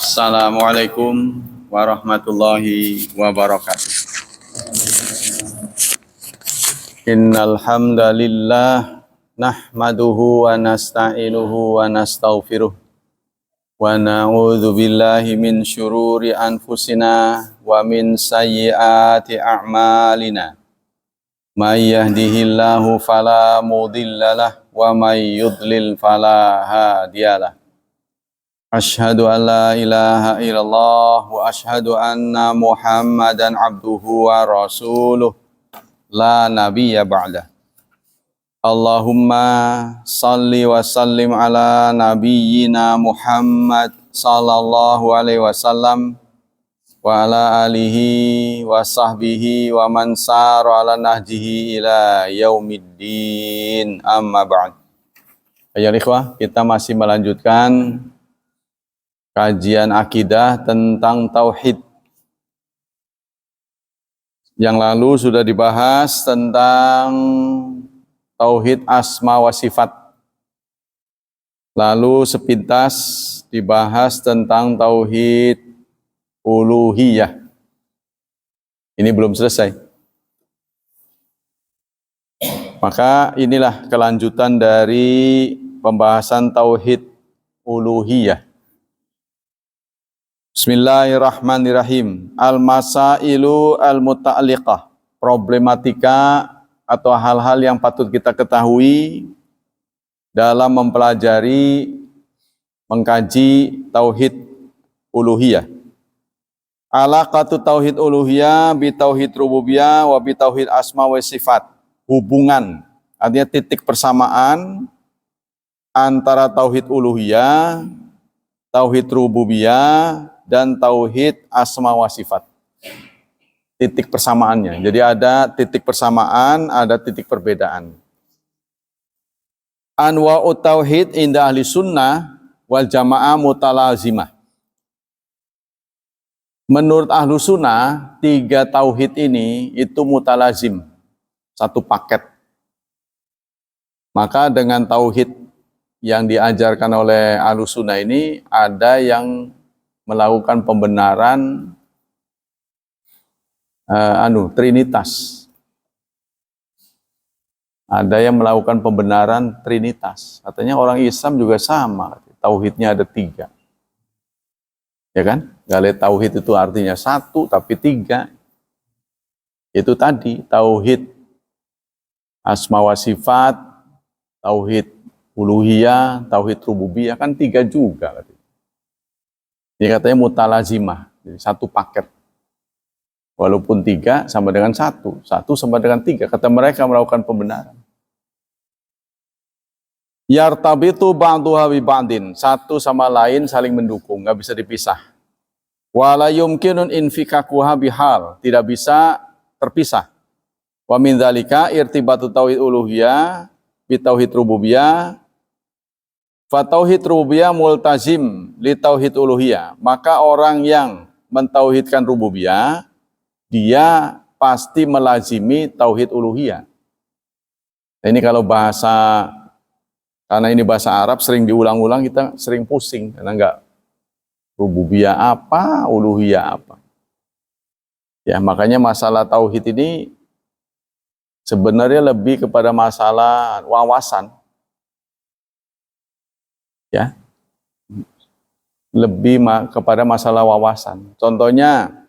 Assalamualaikum warahmatullahi wabarakatuh. Innal hamdalillah nahmaduhu wa nasta'inuhu wa nastaghfiruh wa na'udzu billahi min syururi anfusina wa min sayyiati a'malina. May yahdihillahu fala mudhillalah wa may yudlil fala hadiyalah. Asyhadu an la ilaha illallah wa asyhadu anna Muhammadan abduhu wa rasuluh la nabiyya ba'dah. Allahumma salli wa sallim ala nabiyyina Muhammad sallallahu alaihi wasallam wa ala alihi wa sahbihi wa man sara ala nahjihi ila yaumiddin, amma ba'd. Ayo ikhwah, kita masih melanjutkan kajian akidah tentang tauhid. Yang lalu sudah dibahas tentang tauhid asma wa sifat. Lalu sepintas dibahas tentang tauhid uluhiyah. Ini belum selesai. Maka inilah kelanjutan dari pembahasan tauhid uluhiyah. Bismillahirrahmanirrahim. Al-masailu al-muta'alliqah. Problematika atau hal-hal yang patut kita ketahui dalam mempelajari, mengkaji tauhid uluhiyah. Alaqatu tauhid uluhiyah bi tauhid rububiyah wa bi tauhid asma wa sifat. Hubungan, artinya titik persamaan antara tauhid uluhiyah, tauhid rububiyah, dan tauhid asma wa sifat. Titik persamaannya. Jadi ada titik persamaan, ada titik perbedaan. Anwa'ut tauhid inda ahli sunnah wal jamaah mutalazimah. Menurut ahlu sunnah, 3 tauhid ini itu mutalazim. Satu paket. Maka dengan tauhid yang diajarkan oleh ahlu sunnah ini, ada yang melakukan pembenaran trinitas. Ada yang melakukan pembenaran trinitas. Katanya orang Islam juga sama, tauhidnya ada 3. Ya kan? Gale tauhid itu artinya 1 tapi 3. Itu tadi tauhid asma wa sifat, tauhid uluhiyah, tauhid rububiyah, kan 3 juga. Ini katanya mutalazimah, jadi satu paket. Walaupun 3 sama dengan 1, 1 sama dengan 3. Kata mereka melakukan pembenaran. Yartabitu ba'duha bi ba'din, satu sama lain saling mendukung, nggak bisa dipisah. Wala yumkinun infikakuha bihal, tidak bisa terpisah. Wa min dzalika irtibatu tauhid uluhiyah bi tauhid rububiyah. Fa tauhid rububiyah multazim li tauhid uluhiyah. Maka orang yang mentauhidkan rububiyah, dia pasti melazimi tauhid uluhiyah. Ini kalau bahasa, karena ini bahasa Arab sering diulang-ulang, kita sering pusing karena enggak rububiyah apa, uluhiyah apa. Ya, makanya masalah tauhid ini sebenarnya lebih kepada masalah wawasan. Ya, lebih kepada masalah wawasan. Contohnya,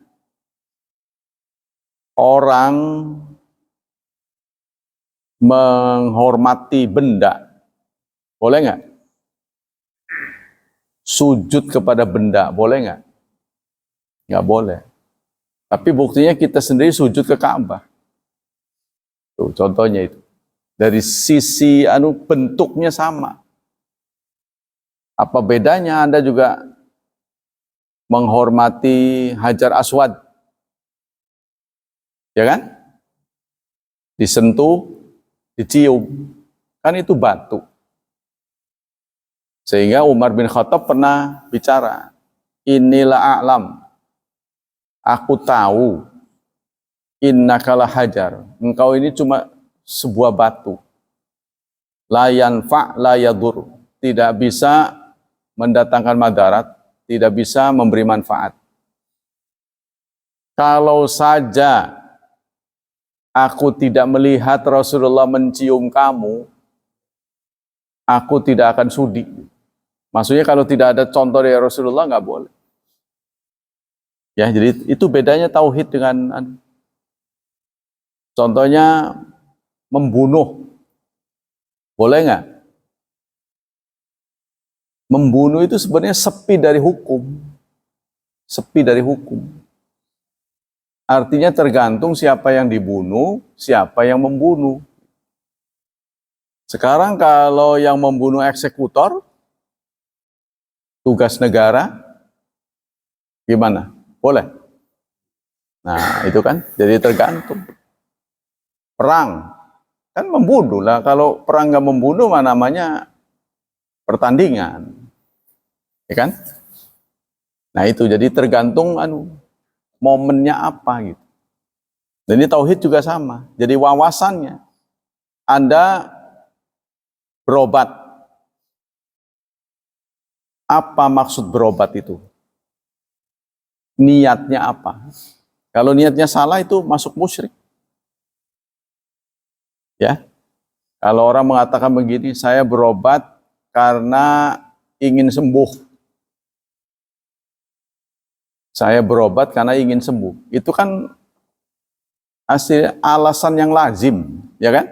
orang menghormati benda, boleh nggak? Sujud kepada benda, boleh nggak? Nggak boleh. Tapi buktinya kita sendiri sujud ke Ka'bah. Tuh, contohnya itu. Dari sisi bentuknya sama. Apa bedanya Anda juga menghormati Hajar Aswad? Ya kan? Disentuh, dicium. Kan itu batu. Sehingga Umar bin Khattab pernah bicara, inilah a'lam, aku tahu, innakalah hajar, engkau ini cuma sebuah batu. La yanfa' la yadur. Tidak bisa mendatangkan madarat, tidak bisa memberi manfaat. Kalau saja aku tidak melihat Rasulullah mencium kamu, aku tidak akan sudi. Maksudnya kalau tidak ada contoh dari Rasulullah nggak boleh. Ya, jadi itu bedanya tauhid dengan contohnya membunuh. Boleh nggak? Membunuh itu sebenarnya sepi dari hukum. Sepi dari hukum. Artinya tergantung siapa yang dibunuh, siapa yang membunuh. Sekarang kalau yang membunuh eksekutor, tugas negara, gimana? Boleh? Nah, itu kan jadi tergantung. Perang, kan membunuh lah. Kalau perang nggak membunuh, namanya pertandingan. Ya kan? Nah itu, jadi tergantung momennya apa gitu. Dan ini tauhid juga sama. Jadi wawasannya, Anda berobat. Apa maksud berobat itu? Niatnya apa? Kalau niatnya salah itu masuk musyrik. Ya. Kalau orang mengatakan begini, saya berobat karena ingin sembuh. Saya berobat karena ingin sembuh. Itu kan hasil alasan yang lazim, ya kan?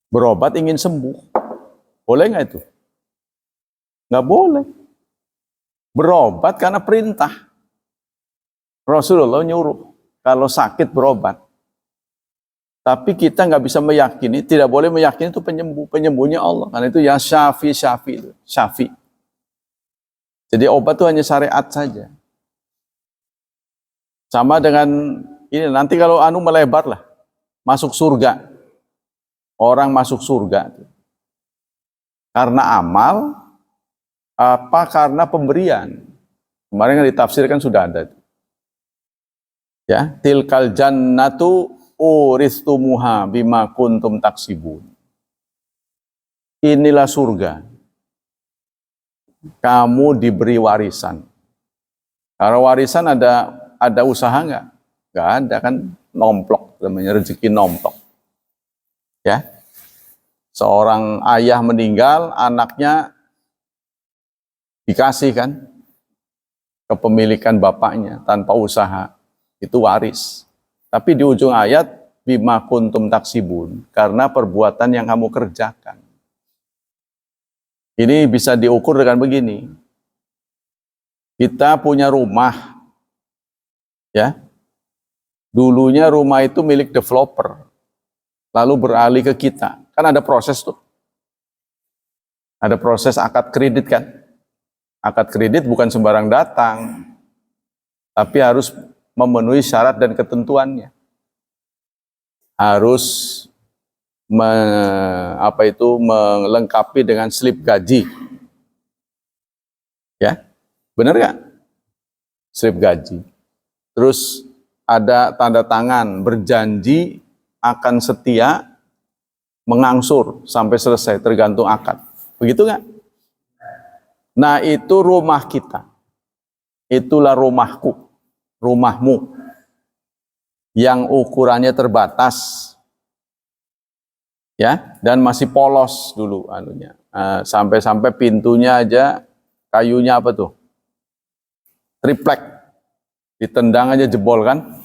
Berobat ingin sembuh. Boleh nggak itu? Nggak boleh. Berobat karena perintah. Rasulullah nyuruh kalau sakit berobat. Tapi kita nggak bisa meyakini, tidak boleh meyakini itu penyembuh. Penyembuhnya Allah. Karena itu ya syafi. Jadi obat itu hanya syariat saja. Sama dengan ini, nanti kalau melebar lah. Masuk surga. Orang masuk surga. Karena amal, apa karena pemberian. Kemarin kan ditafsirkan sudah ada. Ya, tilkal jannatu uristumuha bima kuntum taksibun. Inilah surga. Kamu diberi warisan. Kalau warisan ada usaha nggak? Nggak ada, kan nomplok, namanya rezeki nomplok. Ya, seorang ayah meninggal, anaknya dikasih kan kepemilikan bapaknya tanpa usaha, itu waris. Tapi di ujung ayat bima kuntum taksibun, karena perbuatan yang kamu kerjakan. Ini bisa diukur dengan begini. Kita punya rumah, ya. Dulunya rumah itu milik developer, lalu beralih ke kita. Kan ada proses tuh. Ada proses akad kredit kan. Akad kredit bukan sembarang datang, tapi harus memenuhi syarat dan ketentuannya. Harus melengkapi dengan slip gaji. Ya, benar nggak? Slip gaji. Terus ada tanda tangan berjanji akan setia mengangsur sampai selesai, tergantung akad. Begitu nggak? Nah itu rumah kita. Itulah rumahku, rumahmu. Yang ukurannya terbatas. Ya, dan masih polos dulu sampai-sampai pintunya aja kayunya apa tuh? Triplek. Ditendang aja jebol kan?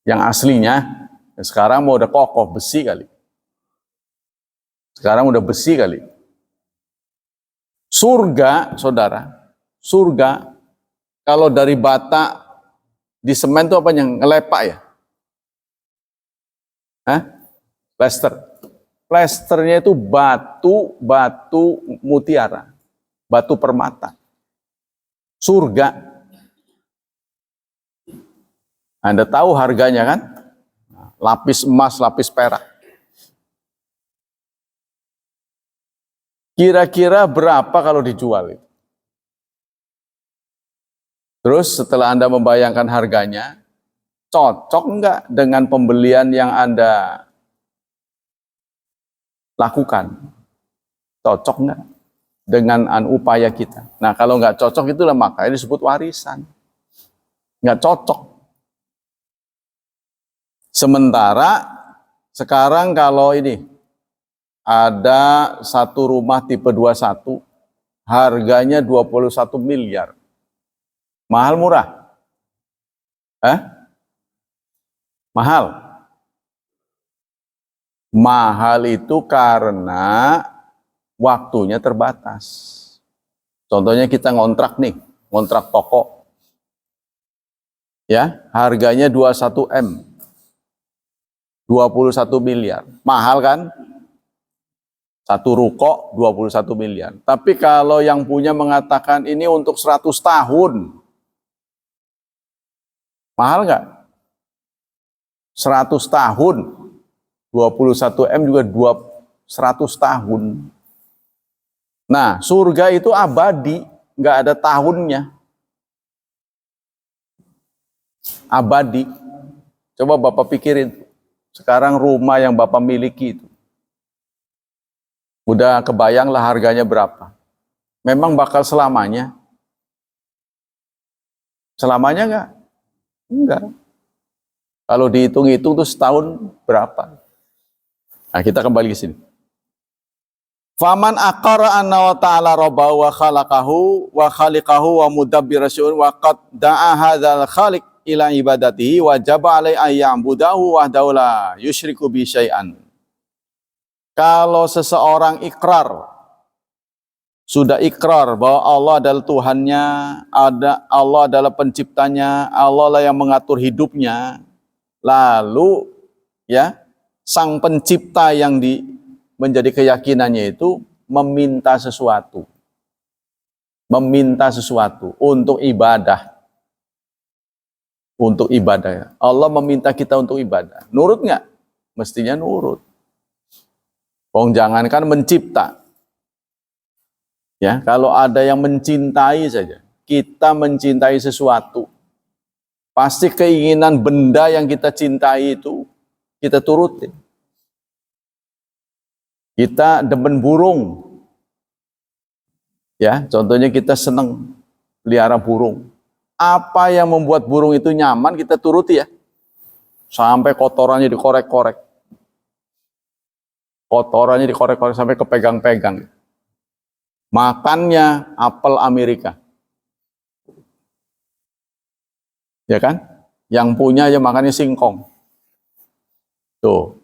Yang aslinya sekarang mau udah kokoh besi kali. Sekarang udah besi kali. Surga, saudara, surga kalau dari bata di semen itu apa yang ngelepak ya? Hah? Plester. Plesternya itu batu mutiara, batu permata. Surga. Anda tahu harganya kan? Lapis emas, lapis perak. Kira-kira berapa kalau dijual? Terus setelah Anda membayangkan harganya, cocok enggak dengan pembelian yang Anda lakukan? Cocok enggak dengan upaya kita? Nah, kalau enggak cocok itulah makanya disebut warisan. Enggak cocok. Sementara sekarang kalau ini ada satu rumah tipe 21, harganya 21 miliar. Mahal murah? Mahal. Mahal itu karena waktunya terbatas. Contohnya kita ngontrak nih, ngontrak toko. Ya, harganya 21 M. 21 miliar. Mahal kan? Satu ruko 21 miliar. Tapi kalau yang punya mengatakan ini untuk 100 tahun. Mahal nggak? 100 tahun. 21 M juga 100 tahun. Nah, surga itu abadi, nggak ada tahunnya. Abadi. Coba Bapak pikirin. Sekarang rumah yang Bapak miliki itu. Udah kebayanglah harganya berapa. Memang bakal selamanya? Selamanya enggak? Enggak. Kalau dihitung-hitung tuh setahun berapa? Nah, kita kembali ke sini. Faman aqara anna wa ta'ala rabbahu wa khalaqahu wa khaliqahu wa mudabbira syu'un wa qad da'a hadzal khaliq ila ibadatihi wajaba alai ayya'budahu wahdahu la yusyriku bi syai'an. Kalau seseorang sudah ikrar bahwa Allah adalah Tuhannya, Allah adalah penciptanya, Allah lah yang mengatur hidupnya, lalu ya sang pencipta yang menjadi keyakinannya itu meminta sesuatu untuk ibadah. Untuk ibadah. Allah meminta kita untuk ibadah. Nurut nggak? Mestinya nurut. Jangankan mencipta. Ya, kalau ada yang mencintai saja, kita mencintai sesuatu, pasti keinginan benda yang kita cintai itu kita turutin. Kita demen burung. Ya, contohnya kita senang pelihara burung. Apa yang membuat burung itu nyaman kita turuti ya. Sampai kotorannya dikorek-korek. Kotorannya dikorek-korek sampai kepegang-pegang. Makannya apel Amerika. Ya kan? Yang punya aja makannya singkong. Tuh.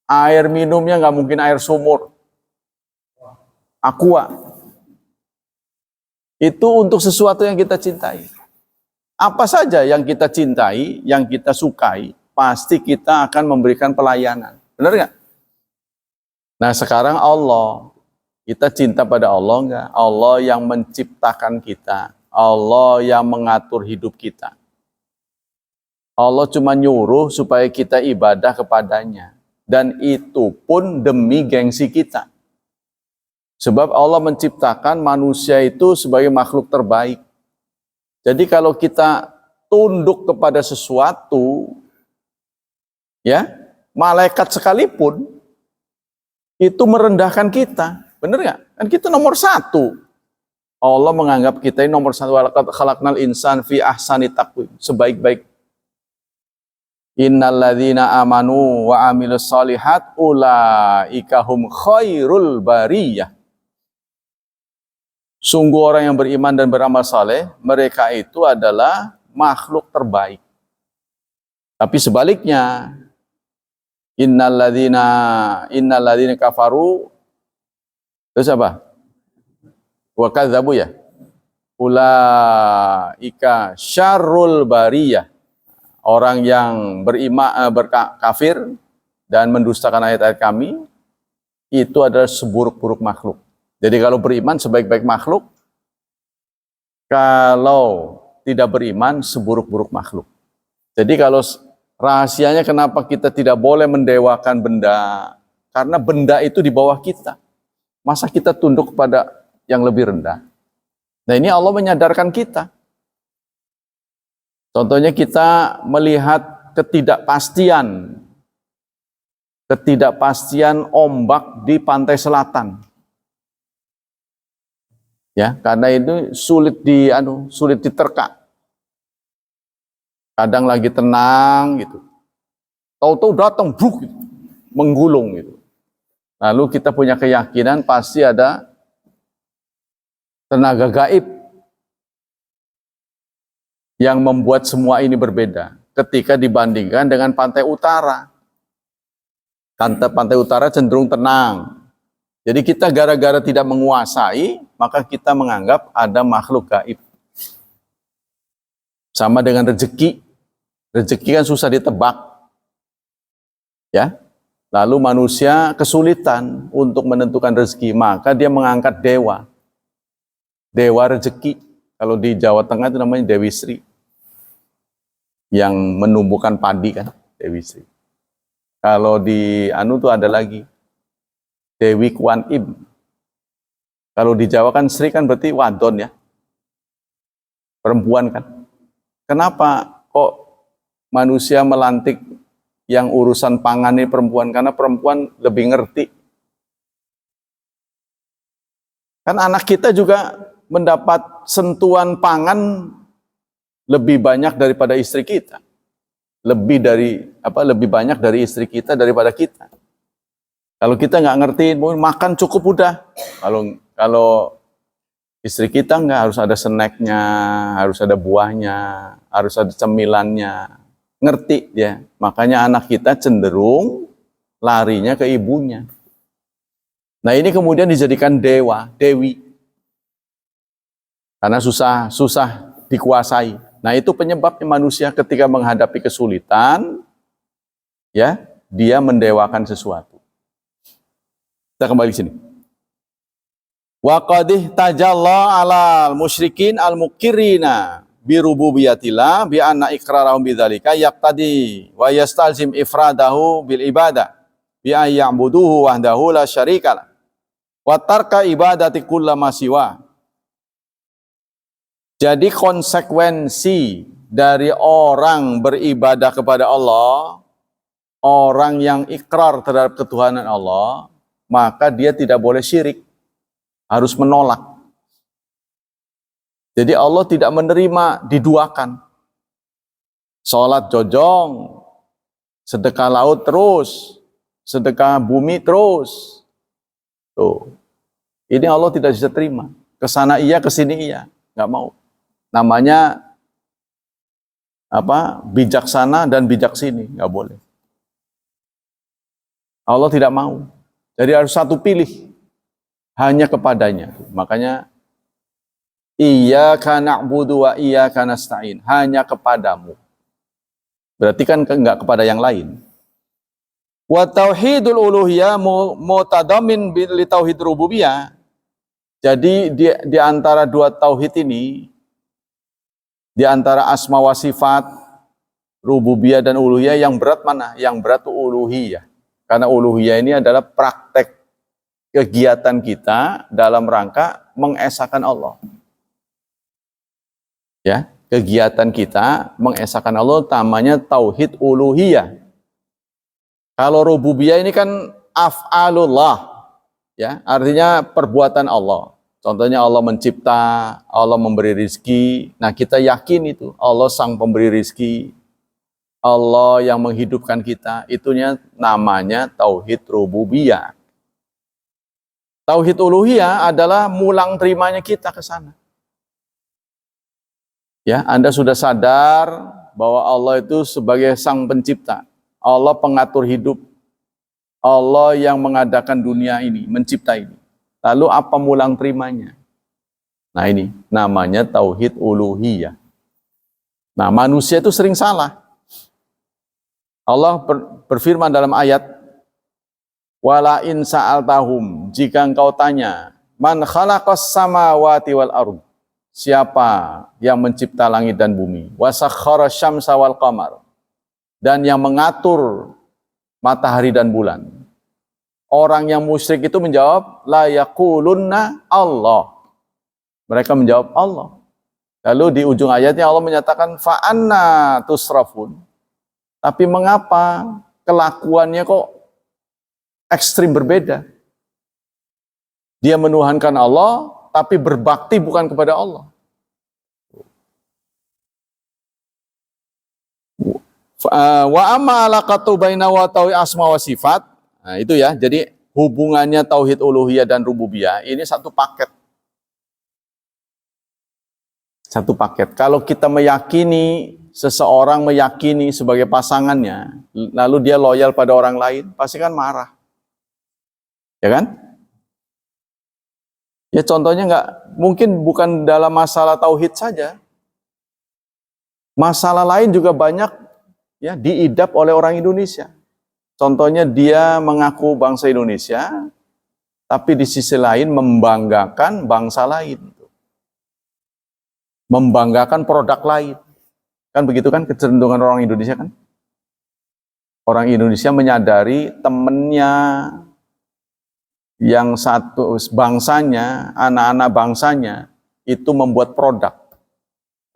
Air minumnya nggak mungkin air sumur. Aqua. Itu untuk sesuatu yang kita cintai. Apa saja yang kita cintai, yang kita sukai, pasti kita akan memberikan pelayanan. Benar nggak? Nah sekarang Allah, kita cinta pada Allah nggak? Allah yang menciptakan kita, Allah yang mengatur hidup kita. Allah cuma nyuruh supaya kita ibadah kepadanya. Dan itu pun demi gengsi kita. Sebab Allah menciptakan manusia itu sebagai makhluk terbaik. Jadi kalau kita tunduk kepada sesuatu, ya, malaikat sekalipun, itu merendahkan kita. Benar nggak? Kan kita nomor 1. Allah menganggap kita ini nomor 1. Walaqad khalaqnal insan fi ahsani taqwim. Sebaik-baik. Innalladzina amanu wa amilus solihat ulaika hum khairul bariyah. Sungguh orang yang beriman dan beramal saleh, mereka itu adalah makhluk terbaik. Tapi sebaliknya, innalladzina kafaru, terus apa? Wa kadzabu ya. Ulaika syarrul bariyah. Orang yang berkafir dan mendustakan ayat-ayat kami, itu adalah seburuk-buruk makhluk. Jadi kalau beriman sebaik-baik makhluk, kalau tidak beriman seburuk-buruk makhluk. Jadi kalau rahasianya kenapa kita tidak boleh mendewakan benda, karena benda itu di bawah kita. Masa kita tunduk kepada yang lebih rendah? Nah ini Allah menyadarkan kita. Contohnya kita melihat ketidakpastian ombak di pantai selatan. Ya, karena itu sulit diterka. Kadang lagi tenang gitu. Tahu-tahu datang bruk gitu, menggulung gitu. Lalu kita punya keyakinan pasti ada tenaga gaib yang membuat semua ini berbeda ketika dibandingkan dengan pantai utara. Pantai utara cenderung tenang. Jadi kita gara-gara tidak menguasai, maka kita menganggap ada makhluk gaib. Sama dengan rezeki. Rezeki kan susah ditebak. Ya. Lalu manusia kesulitan untuk menentukan rezeki, maka dia mengangkat dewa. Dewa rezeki. Kalau di Jawa Tengah itu namanya Dewi Sri. Yang menumbuhkan padi kan, Dewi Sri. Kalau di tuh ada lagi Dewi Kwan Im. Kalau di Jawa kan Sri kan berarti wadon ya. Perempuan kan. Kenapa kok manusia melantik yang urusan pangan ini perempuan? Karena perempuan lebih ngerti. Kan anak kita juga mendapat sentuhan pangan lebih banyak daripada istri kita. Lebih banyak dari istri kita daripada kita. Kalau kita nggak ngerti, makan cukup udah. Kalau istri kita nggak, harus ada snacknya, harus ada buahnya, harus ada cemilannya. Ngerti dia. Makanya anak kita cenderung larinya ke ibunya. Nah ini kemudian dijadikan dewi. Karena susah dikuasai. Nah itu penyebabnya manusia ketika menghadapi kesulitan, ya dia mendewakan sesuatu. Kita kembali sini. Wa qadih tajalla 'alal musyrikin al-muqirrina bi rububiyatillah bi anna iqrarahum bidzalika yaqtadi wa yastalzim ifradahu bil ibadah bi ayya'buduhu wahdahu la syarikalah wa tarka ibadati kullama siwa. Jadi konsekuensi dari orang beribadah kepada Allah, orang yang ikrar terhadap ketuhanan Allah, maka dia tidak boleh syirik, harus menolak. Jadi Allah tidak menerima diduakan. Sholat jojong, sedekah laut terus, sedekah bumi terus. Tuh. Ini Allah tidak bisa terima. Kesana iya, kesini iya, nggak mau. Namanya bijaksana dan bijak sini, nggak boleh. Allah tidak mau. Jadi harus satu pilih, hanya kepadanya. Makanya iyyaka na'budu wa iyyaka nasta'in, hanya kepadamu. Berarti kan enggak kepada yang lain. Wa tauhidul uluhiyah mutadamin li tauhid rububiyah. Jadi di antara dua tauhid ini, di antara asma wa sifat, rububiyah dan uluhiyah, yang berat mana? Yang berat itu uluhiyah. Karena uluhiyah ini adalah praktek kegiatan kita dalam rangka mengesahkan Allah. Ya, kegiatan kita mengesahkan Allah namanya tauhid uluhiyah. Kalau rububiyah ini kan af'alullah, ya, artinya perbuatan Allah. Contohnya Allah mencipta, Allah memberi rizki. Nah kita yakin itu Allah sang pemberi rizki, Allah yang menghidupkan kita. Itunya namanya tauhid rububiyah. Tauhid uluhiyah adalah mulang terimanya kita ke sana. Ya, Anda sudah sadar bahwa Allah itu sebagai sang pencipta, Allah pengatur hidup, Allah yang mengadakan dunia ini, mencipta ini. Lalu apa mulang terimanya? Nah ini namanya tauhid uluhiyah. Nah manusia itu sering salah. Allah berfirman dalam ayat, wala in sa'altahum, jika engkau tanya, man khalaqas samawati wal ardh, siapa yang mencipta langit dan bumi, wa sakhkhara syamsa wal qamar, dan yang mengatur matahari dan bulan. Orang yang musyrik itu menjawab, la yaqulunna Allah. Mereka menjawab Allah. Lalu di ujung ayatnya Allah menyatakan fa'anna tusrafun. Tapi mengapa kelakuannya kok ekstrim berbeda? Dia menuhankan Allah, tapi berbakti bukan kepada Allah. Wa amma alaqatu baina wa tauhid asma wa sifat. Nah, itu ya. Jadi hubungannya tauhid uluhiyah dan rububiyah ini satu paket. Satu paket. Kalau kita meyakini, seseorang meyakini sebagai pasangannya, lalu dia loyal pada orang lain, pasti kan marah. Ya kan? Ya contohnya mungkin bukan dalam masalah tauhid saja. Masalah lain juga banyak ya diidap oleh orang Indonesia. Contohnya dia mengaku bangsa Indonesia, tapi di sisi lain membanggakan bangsa lain. Membanggakan produk lain. Kan begitu kan kecenderungan orang Indonesia kan? Orang Indonesia menyadari temennya yang satu bangsanya, anak-anak bangsanya itu membuat produk.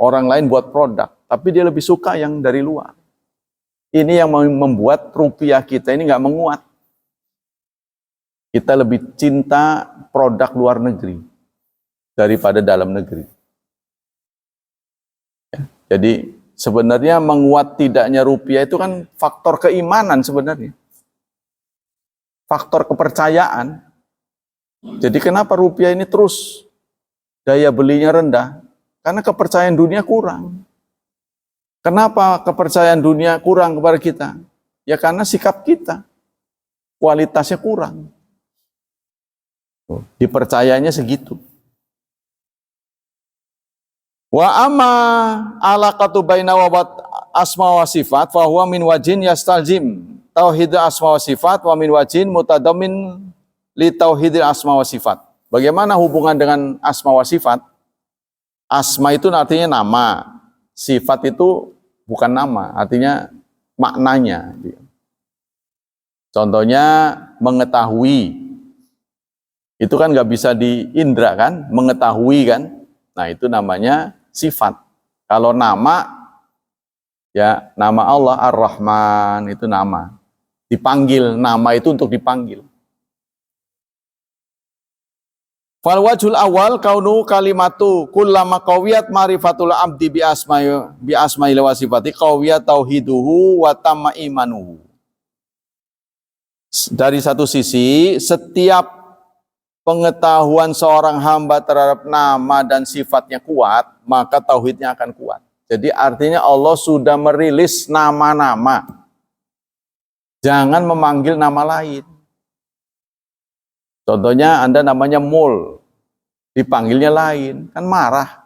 Orang lain buat produk, tapi dia lebih suka yang dari luar. Ini yang membuat rupiah kita ini nggak menguat. Kita lebih cinta produk luar negeri daripada dalam negeri. Ya, jadi sebenarnya menguat tidaknya rupiah itu kan faktor keimanan sebenarnya. Faktor kepercayaan. Jadi kenapa rupiah ini terus daya belinya rendah? Karena kepercayaan dunia kurang. Kenapa kepercayaan dunia kurang kepada kita? Ya karena sikap kita, kualitasnya kurang. Dipercayanya segitu. Wa amma alaqatu baina wa asma wa sifat fa huwa min wajhin yastalzim tauhid asma wa sifat wa min wajhin mutadammin li tauhidil asma wa sifat. Bagaimana hubungan dengan asma wa sifat? Asma itu artinya nama, sifat itu bukan nama, artinya maknanya. Contohnya mengetahui, itu kan nggak bisa diindra kan, mengetahui kan. Nah itu namanya sifat. Kalau nama, ya nama Allah Ar-Rahman itu nama. Dipanggil, nama itu untuk dipanggil. Fal wajhul awal kaunu kalimatu kullama qawiyat ma'rifatul abdi bi asma'i wa sifati qawiyat tauhiduhu wa tamma imanuhu. Dari satu sisi, setiap pengetahuan seorang hamba terhadap nama dan sifatnya kuat, maka tauhidnya akan kuat. Jadi artinya Allah sudah merilis nama-nama. Jangan memanggil nama lain. Contohnya Anda namanya Mul, dipanggilnya lain, kan marah.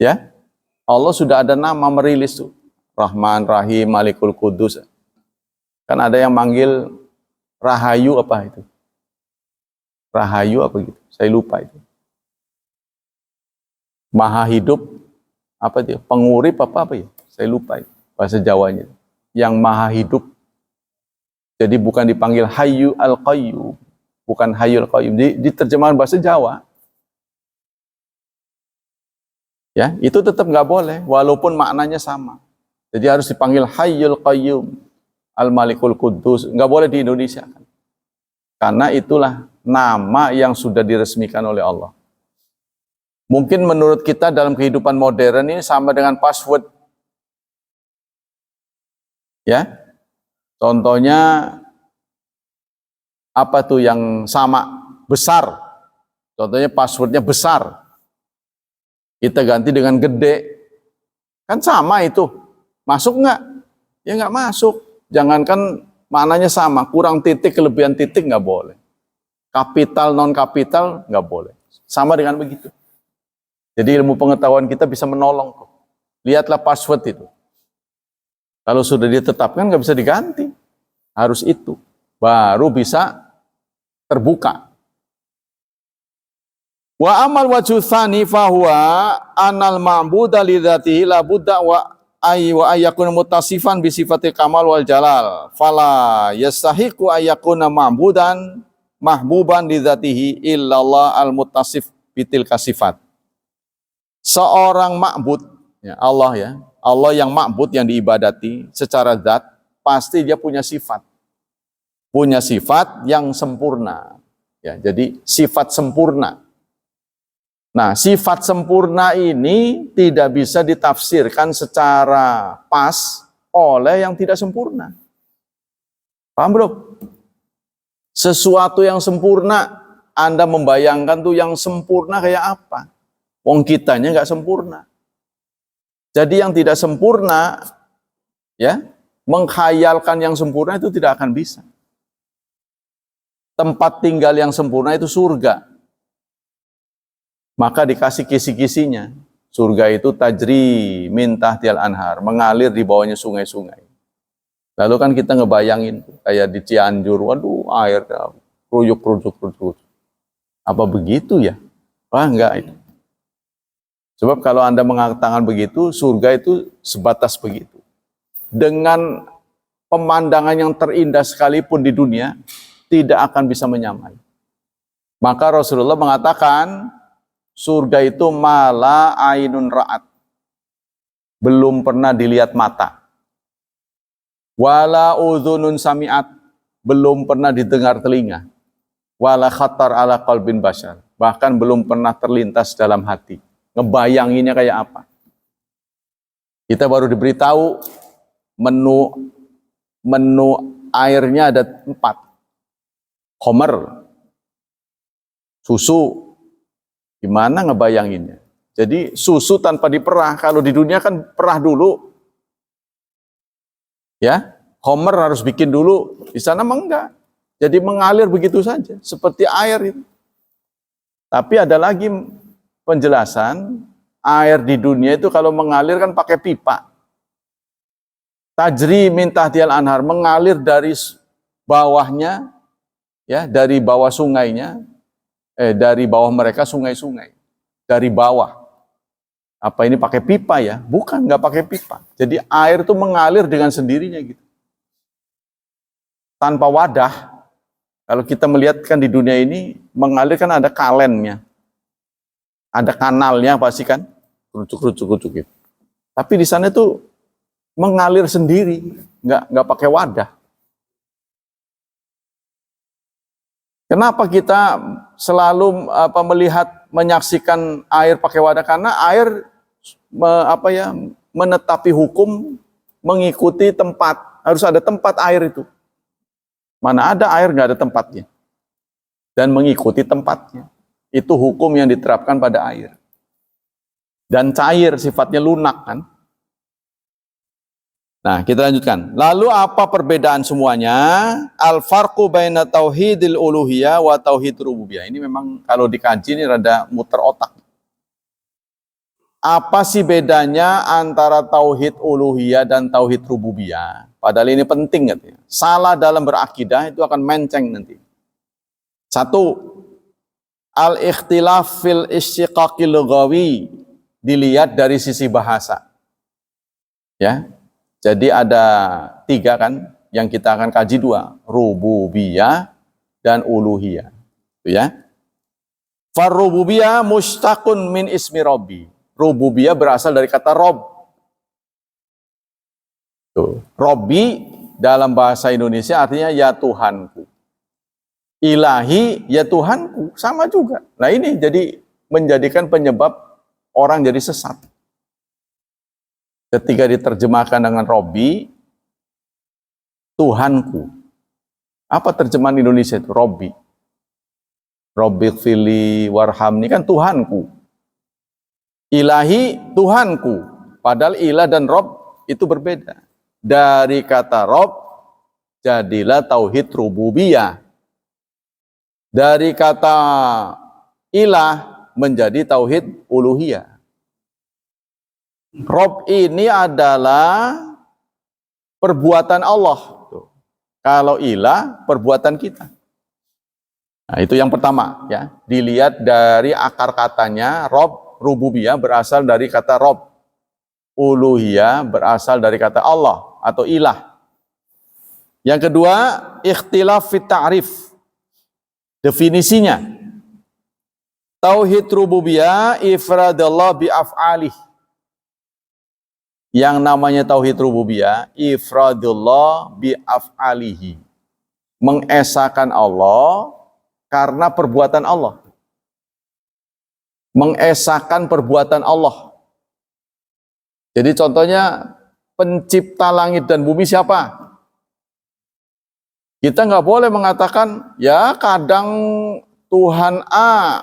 Ya, Allah sudah ada nama merilis tuh, Rahman, Rahim, Malikul Kudus. Kan ada yang manggil Rahayu apa itu? Rahayu apa gitu? Saya lupa itu. Maha hidup apa itu? Pengurip apa ya? Saya lupa itu bahasa Jawanya. Yang maha hidup. Jadi bukan dipanggil Hayyu Al-Qayyum. Bukan Hayyul Qayyum. Di terjemahan bahasa Jawa. Ya, itu tetap nggak boleh, walaupun maknanya sama. Jadi harus dipanggil Hayyul Qayyum, Al-Malikul Kudus. Nggak boleh di Indonesia. Karena itulah nama yang sudah diresmikan oleh Allah. Mungkin menurut kita dalam kehidupan modern ini sama dengan password. Ya, contohnya apa tuh yang sama? Besar. Contohnya passwordnya besar. Kita ganti dengan gede. Kan sama itu. Masuk nggak? Ya nggak masuk. Jangankan maknanya sama. Kurang titik, kelebihan titik nggak boleh. Kapital, non kapital nggak boleh. Sama dengan begitu. Jadi ilmu pengetahuan kita bisa menolong. Lihatlah password itu. Kalau sudah ditetapkan nggak bisa diganti. Harus itu. Baru bisa terbuka. Wa amal wajhu tsani fa huwa anal ma'buda li dzatihi la budda wa ayyakuna muttasifan bi sifatil kamal wal jalal. Fala yastahiqu ayyakuna ma'budan mahbuban li dzatihi illallah al muttasif bitil kasifat. seorang ma'bud, ya, Allah ya, Allah yang ma'bud, yang diibadati secara zat, pasti dia punya sifat yang sempurna. Ya, jadi sifat sempurna. Nah, sifat sempurna ini tidak bisa ditafsirkan secara pas oleh yang tidak sempurna. Paham belum? Sesuatu yang sempurna, Anda membayangkan tuh yang sempurna kayak apa? Wong kitanya nggak sempurna. Jadi yang tidak sempurna, ya, menghayalkan yang sempurna itu tidak akan bisa. Tempat tinggal yang sempurna itu surga. Maka dikasih kisi-kisinya. Surga itu tajri min tahtial anhar, mengalir di bawahnya sungai-sungai. Lalu kan kita ngebayangin kayak di Cianjur, waduh air ruyuk. Apa begitu ya? Wah, enggak itu. Sebab kalau Anda mengatakan begitu, surga itu sebatas begitu. Dengan pemandangan yang terindah sekalipun di dunia, tidak akan bisa menyamai. Maka Rasulullah mengatakan, surga itu mala ainun ra'at. Belum pernah dilihat mata. Wala udhunun sami'at. Belum pernah didengar telinga. Wala khatar ala qalbin bashar. Bahkan belum pernah terlintas dalam hati. Ngebayanginnya kayak apa. Kita baru diberitahu menu airnya ada 4. Khomer, susu. Gimana ngebayanginnya? Jadi susu tanpa diperah. Kalau di dunia kan perah dulu. Ya, khomer harus bikin dulu. Di sana mah enggak. Jadi mengalir begitu saja. Seperti air itu. Tapi ada lagi penjelasan, air di dunia itu kalau mengalir kan pakai pipa. Tajri min tahtial anhar, mengalir dari bawahnya, ya, dari bawah sungainya, dari bawah mereka sungai-sungai. Dari bawah. Apa ini pakai pipa ya? Bukan, nggak pakai pipa. Jadi air itu mengalir dengan sendirinya gitu. Tanpa wadah. Kalau kita melihat kan di dunia ini, mengalir kan ada kalennya. Ada kanalnya pasti kan, kerucuk gitu. Tapi di sana itu mengalir sendiri, nggak pakai wadah. Kenapa kita selalu melihat, menyaksikan air pakai wadah? Karena air menetapi hukum, mengikuti tempat. Harus ada tempat air itu. Mana ada air nggak ada tempatnya. Dan mengikuti tempatnya. Itu hukum yang diterapkan pada air. Dan cair, sifatnya lunak kan. Nah, kita lanjutkan. Lalu apa perbedaan semuanya? Al-farqu baina tauhidil uluhiyah wa tauhid rububiyah. Ini memang kalau dikaji ini rada muter otak. Apa sih bedanya antara tauhid uluhiyah dan tauhid rububiyah? Padahal ini penting katanya. Salah dalam berakidah itu akan menceng nanti. 1. Al-ikhtilaf fil istiqaqil lughawi, dilihat dari sisi bahasa. Ya. Jadi ada 3 kan yang kita akan kaji 2, rububiyah dan uluhiyah. Itu ya. Farrububiyah mustaqun min ismi rabbi. Rububiyah berasal dari kata Rob. Tuh. Robbi dalam bahasa Indonesia artinya ya Tuhanku. Ilahi ya Tuhanku, sama juga. Nah ini jadi menjadikan penyebab orang jadi sesat. Ketika diterjemahkan dengan Robbi, Tuhanku. Apa terjemahan Indonesia itu? Robbi. Robbighfirli warhamni kan Tuhanku. Ilahi Tuhanku. Padahal ilah dan Rob itu berbeda. Dari kata Rob, jadilah tauhid rububiyah. Dari kata ilah menjadi tauhid uluhiyah. Rob ini adalah perbuatan Allah. Kalau ilah, perbuatan kita. Nah, itu yang pertama ya. Dilihat dari akar katanya, Rob, rububiyah berasal dari kata Rob. Uluhiyah berasal dari kata Allah atau ilah. Yang kedua, ikhtilaf fit ta'rif. Definisinya. Tauhid rububiyah ifradallah bi af'alih. Yang namanya tauhid rububiyah ifradullah bi af'alihi. Mengesakan Allah karena perbuatan Allah. Mengesakan perbuatan Allah. Jadi contohnya pencipta langit dan bumi siapa? Kita nggak boleh mengatakan ya kadang Tuhan A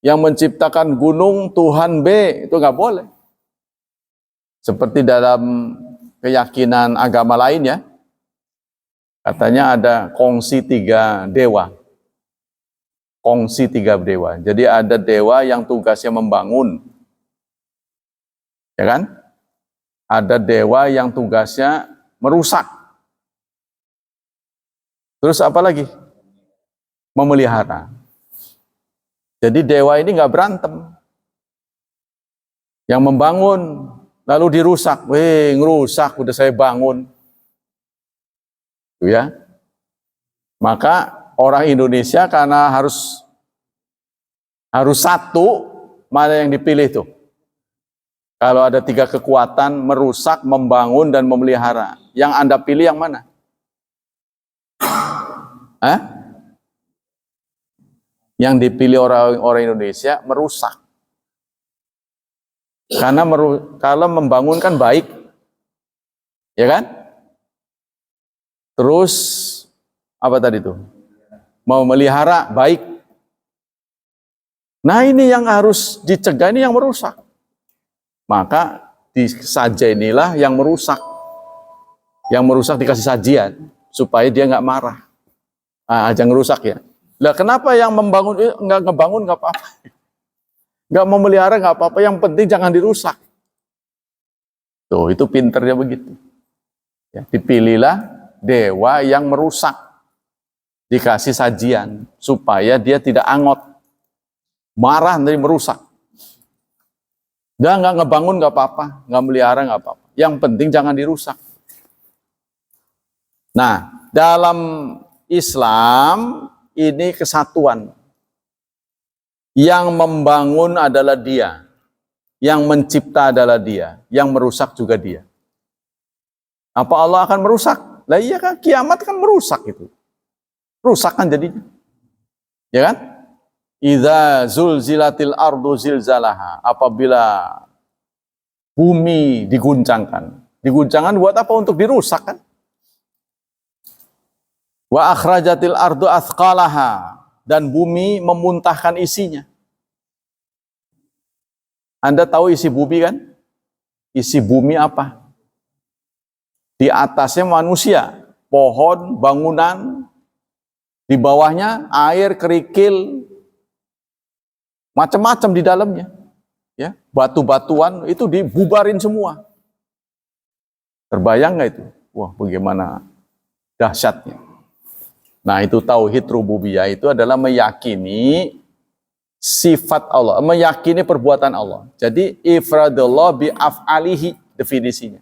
yang menciptakan gunung, Tuhan B, itu nggak boleh. Seperti dalam keyakinan agama lain ya, katanya ada kongsi 3 dewa. Kongsi 3 dewa. Jadi ada dewa yang tugasnya membangun. Ya kan? Ada dewa yang tugasnya merusak. Terus apa lagi? Memelihara. Jadi dewa ini nggak berantem. Yang membangun, lalu dirusak. Weh, ngerusak, udah saya bangun. Itu ya. Maka orang Indonesia karena harus satu, mana yang dipilih tuh? Kalau ada 3 kekuatan, merusak, membangun, dan memelihara. Yang Anda pilih yang mana? Hah? Yang dipilih orang Indonesia merusak. Karena kalau membangun kan baik. Ya kan? Terus apa tadi itu? Memelihara baik. Nah, ini yang harus dicegah, ini yang merusak. Maka disajenilah yang merusak. Yang merusak dikasih sajian supaya dia nggak marah. Aja ngerusak ya. Lah kenapa yang membangun nggak ngebangun nggak apa-apa, nggak memelihara nggak apa-apa, yang penting jangan dirusak. Tuh itu pinternya begitu. Ya, dipilihlah dewa yang merusak, dikasih sajian supaya dia tidak angot, marah dari merusak. Dia nggak ngebangun nggak apa-apa, nggak melihara nggak apa-apa. Yang penting jangan dirusak. Nah dalam Islam ini kesatuan. Yang membangun adalah Dia, yang mencipta adalah Dia, yang merusak juga Dia. Apa Allah akan merusak? Lah iya kan, kiamat kan merusak itu. Rusak kan jadinya. Ya kan? Idza zulzilatil ardu zilzalaha. Apabila bumi diguncangkan. Diguncangkan buat apa? Untuk dirusak kan? Wa akhrajatil ardu athqalaha, dan bumi memuntahkan isinya. Anda tahu isi bumi kan? Isi bumi apa? Di atasnya manusia, pohon, bangunan, di bawahnya air, kerikil, macam-macam di dalamnya. Ya, batu-batuan itu dibubarin semua. Terbayang nggak itu? Wah, bagaimana dahsyatnya. Nah itu tauhid rububiyah, itu adalah meyakini sifat Allah, meyakini perbuatan Allah. Jadi ifradullah bi af'alihi definisinya.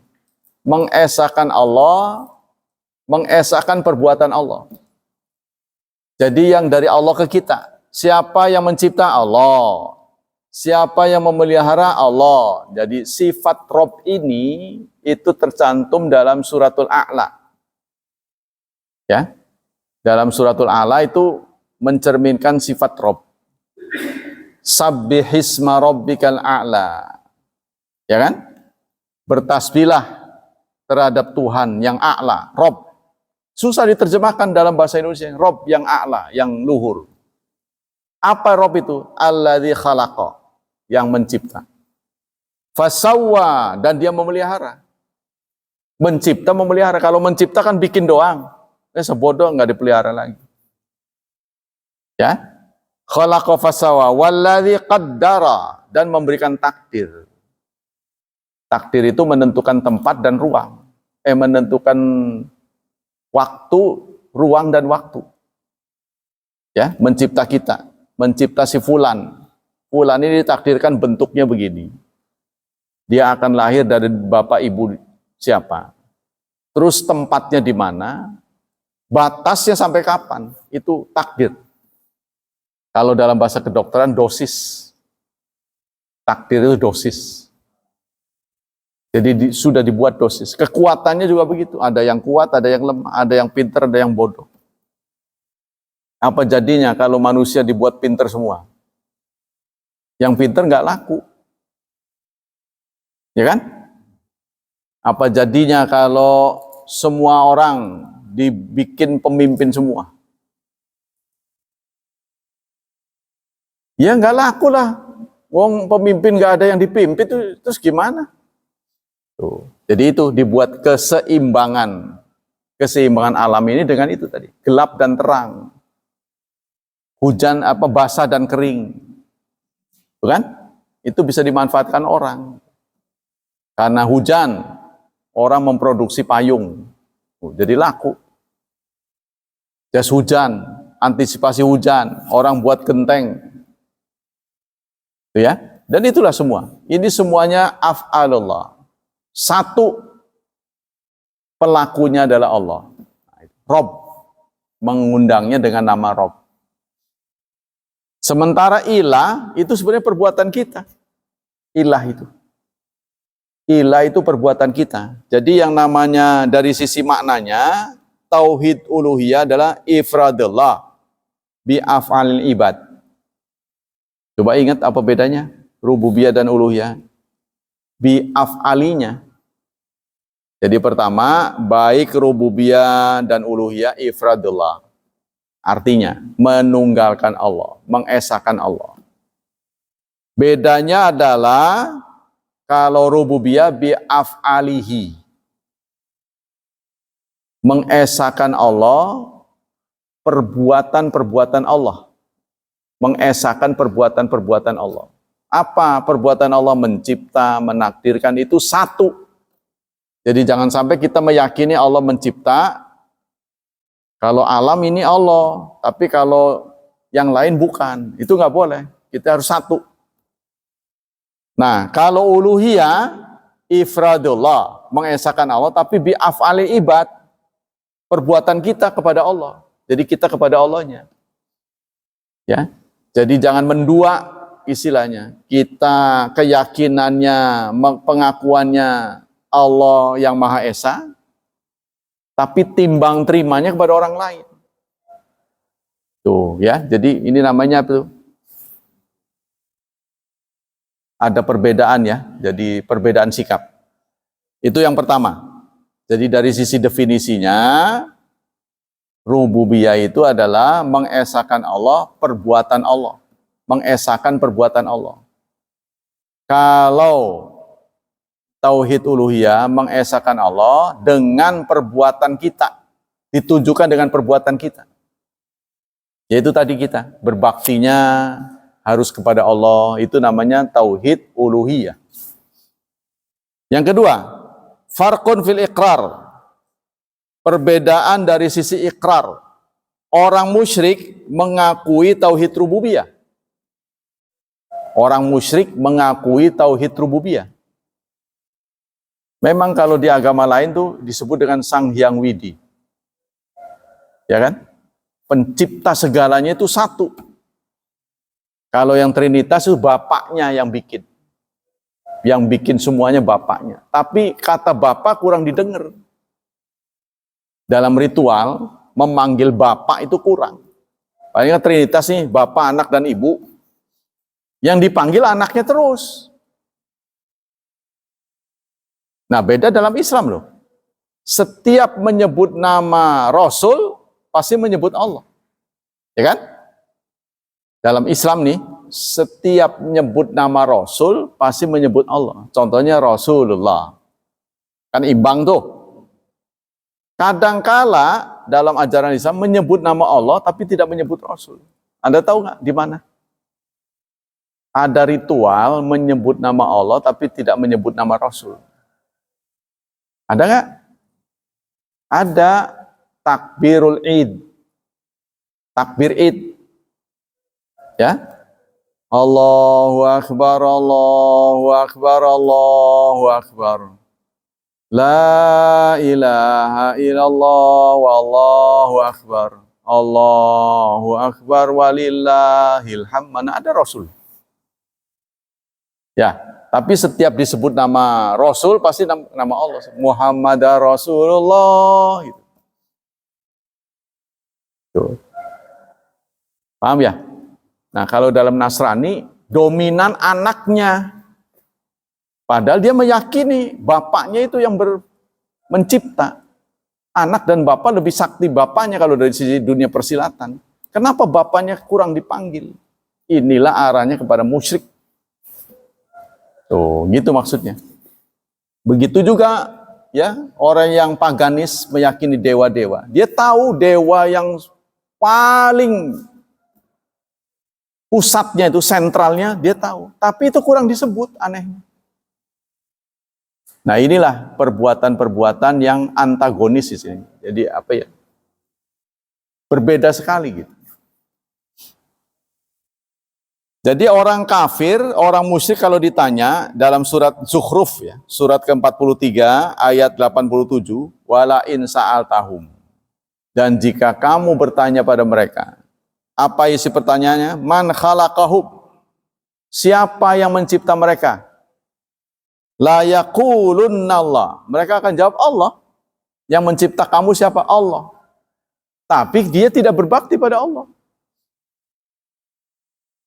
Mengesahkan Allah, mengesahkan perbuatan Allah. Jadi yang dari Allah ke kita, siapa yang mencipta? Allah. Siapa yang memelihara? Allah. Jadi sifat Rob ini itu tercantum dalam suratul A'la. Ya. Dalam suratul A'la itu mencerminkan sifat Rob. Sabbihisma rabbikal a'la. Ya kan? Bertasbihlah terhadap Tuhan yang a'la, Rob. Susah diterjemahkan dalam bahasa Indonesia. Rob yang a'la, yang luhur. Apa Rob itu? Alladzi khalaqa, yang mencipta. Fasawwa, dan dia memelihara. Mencipta, memelihara. Kalau mencipta kan bikin doang. Sebodoh nggak dipelihara lagi. Ya, khalaqa fasawa walladzi qaddara, dan memberikan takdir. Takdir itu menentukan tempat dan ruang. Menentukan waktu, ruang dan waktu. Ya, mencipta kita, mencipta si fulan. Fulan ini ditakdirkan bentuknya begini. Dia akan lahir dari bapak ibu siapa? Terus tempatnya di mana? Batasnya sampai kapan? Itu takdir. Kalau dalam bahasa kedokteran dosis. Takdir itu dosis. Jadi sudah dibuat dosis. Kekuatannya juga begitu. Ada yang kuat, ada yang lemah, ada yang pintar, ada yang bodoh. Apa jadinya kalau manusia dibuat pintar semua? Yang pintar nggak laku. Ya kan? Apa jadinya kalau semua orang dibikin pemimpin semua? Ya nggak laku lah. Wong pemimpin nggak ada yang dipimpin, terus gimana? Tuh. Jadi itu dibuat keseimbangan. Keseimbangan alam ini dengan itu tadi. Gelap dan terang. Hujan basah dan kering. Bukan? Itu bisa dimanfaatkan orang. Karena hujan, orang memproduksi payung. Jadi laku. Jas hujan, antisipasi hujan, orang buat genteng. Ya, dan itulah semua. Ini semuanya af'alullah. Satu pelakunya adalah Allah. Rob, mengundangnya dengan nama Rob. Sementara ilah itu sebenarnya perbuatan kita. Ilah itu. Ilah itu perbuatan kita. Jadi yang namanya dari sisi maknanya, tauhid uluhiyah adalah ifradullah bi af'alil ibad. Coba ingat apa bedanya rububiyah dan uluhiyah? Bi af'alinya. Jadi pertama, baik rububiyah dan uluhiyah ifradullah. Artinya menunggalkan Allah, mengesahkan Allah. Bedanya adalah kalau rububiyah bi af'alihi. Mengesahkan Allah, perbuatan-perbuatan Allah. Mengesahkan perbuatan-perbuatan Allah. Apa perbuatan Allah? Mencipta, menakdirkan, itu satu. Jadi jangan sampai kita meyakini Allah mencipta, kalau alam ini Allah, tapi kalau yang lain bukan. Itu nggak boleh. Kita harus satu. Nah, kalau uluhiyah, ifradullah, mengesahkan Allah, tapi bi af'ali ibad, perbuatan kita kepada Allah. Jadi kita kepada Allahnya. Ya. Jadi jangan mendua istilahnya. Kita keyakinannya, pengakuannya Allah yang Maha Esa, tapi timbang terimanya kepada orang lain. Tuh ya, jadi ini namanya tuh ada perbedaan ya, jadi perbedaan sikap. Itu yang pertama. Jadi dari sisi definisinya, rububiyah itu adalah mengesahkan Allah, perbuatan Allah. Mengesahkan perbuatan Allah. Kalau tauhid uluhiyah mengesahkan Allah dengan perbuatan kita. Ditunjukkan dengan perbuatan kita. Yaitu tadi kita, berbaktinya harus kepada Allah. Itu namanya tauhid uluhiyah. Yang kedua, farqun fil iqrar. Perbedaan dari sisi ikrar. Orang musyrik mengakui tauhid rububiyah. Orang musyrik mengakui tauhid rububiyah. Memang kalau di agama lain tuh disebut dengan Sang Hyang Widi. Ya kan? Pencipta segalanya itu satu. Kalau yang Trinitas itu bapaknya yang bikin. Yang bikin semuanya bapaknya. Tapi kata bapak kurang didengar. Dalam ritual, memanggil bapak itu kurang. Paling Trinitas nih, bapak, anak, dan ibu. Yang dipanggil anaknya terus. Nah, beda dalam Islam loh. Setiap menyebut nama Rasul, pasti menyebut Allah. Ya kan? Dalam Islam nih, setiap menyebut nama Rasul, pasti menyebut Allah. Contohnya Rasulullah. Kan imbang tuh. Kadangkala dalam ajaran Islam menyebut nama Allah, tapi tidak menyebut Rasul. Anda tahu nggak di mana? Ada ritual menyebut nama Allah, tapi tidak menyebut nama Rasul. Ada nggak? Ada takbirul id. Takbir id. Ya. Allahu Akbar, Allahu Akbar, Allahu Akbar. La ilaha illallah, wallahu Akbar. Allahu Akbar walillahil hamd, mana ada Rasul. Ya, tapi setiap disebut nama Rasul pasti nama Allah. Muhammad Rasulullah. Gitu. Tuh. Paham ya? Nah, kalau dalam Nasrani dominan anaknya. Padahal dia meyakini bapaknya itu yang mencipta. Anak dan bapak lebih sakti bapaknya kalau dari sisi dunia persilatan. Kenapa bapaknya kurang dipanggil? Inilah arahnya kepada musyrik. Tuh, gitu maksudnya. Begitu juga ya, orang yang paganis meyakini dewa-dewa. Dia tahu dewa yang paling pusatnya itu, sentralnya, dia tahu. Tapi itu kurang disebut, anehnya. Nah, inilah perbuatan-perbuatan yang antagonis di sini. Jadi apa ya? Berbeda sekali gitu. Jadi orang kafir, orang musyrik kalau ditanya dalam surat Zukhruf ya, surat ke-43 ayat 87, wala in sa'altahum. Dan jika kamu bertanya pada mereka, apa isi pertanyaannya? Man khalaqahum? Siapa yang mencipta mereka? La yaqulunnallah. Mereka akan jawab Allah. Yang mencipta kamu siapa? Allah. Tapi dia tidak berbakti pada Allah.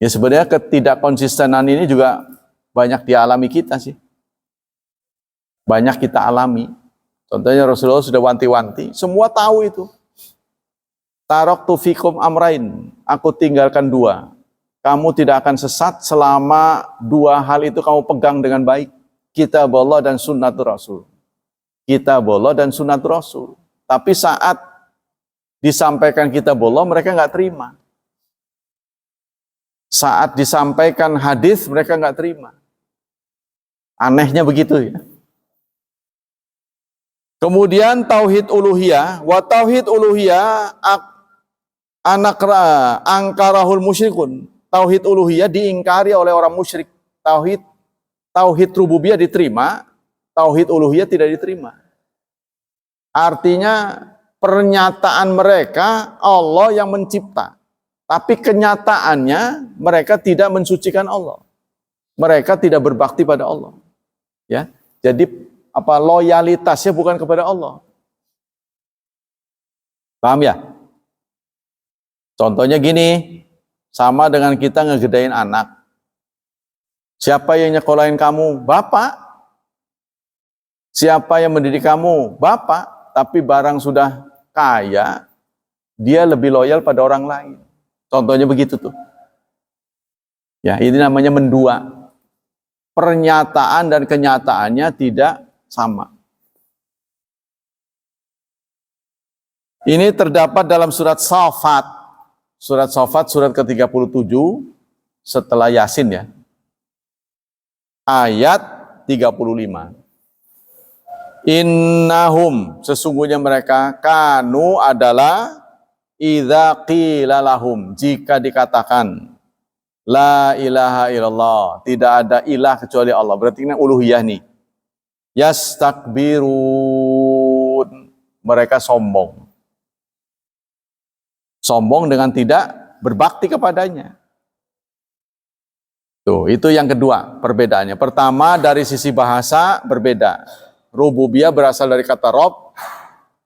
Ya sebenarnya ketidakkonsistenan ini juga banyak dialami kita sih. Banyak kita alami. Contohnya Rasulullah sudah wanti-wanti. Semua tahu itu. Taraktu fikum amrain. Aku tinggalkan dua. Kamu tidak akan sesat selama dua hal itu kamu pegang dengan baik. Kitab Allah dan sunnatul Rasul. Kitab Allah dan sunnatul Rasul. Tapi saat disampaikan kitab Allah, mereka nggak terima. Saat disampaikan hadis, mereka nggak terima. Anehnya begitu ya. Kemudian tauhid uluhiyah, wa tauhid uluhiyah angkarahul musyrikun. Tauhid uluhiyah diingkari oleh orang musyrik. Tauhid rububiyah diterima, tauhid uluhiyah tidak diterima. Artinya pernyataan mereka Allah yang mencipta, tapi kenyataannya mereka tidak mensucikan Allah. Mereka tidak berbakti pada Allah. Ya. Jadi loyalitasnya bukan kepada Allah. Paham ya? Contohnya gini, sama dengan kita ngegedain anak. Siapa yang nyekolahin kamu? Bapak. Siapa yang mendidik kamu? Bapak. Tapi barang sudah kaya, dia lebih loyal pada orang lain. Contohnya begitu tuh. Ya, ini namanya mendua. Pernyataan dan kenyataannya tidak sama. Ini terdapat dalam surat Shafat. Surat Shafat, surat ke-37, setelah Yasin ya. Ayat 35. Innahum, sesungguhnya mereka, kanu adalah, idza qila lahum, jika dikatakan, la ilaha illallah, tidak ada ilah kecuali Allah. Berarti ini uluhiyah nih. Yastakbirun, mereka sombong. Sombong dengan tidak berbakti kepadanya. Tuh, itu yang kedua perbedaannya. Pertama, dari sisi bahasa berbeda. Rububiyah berasal dari kata Rob,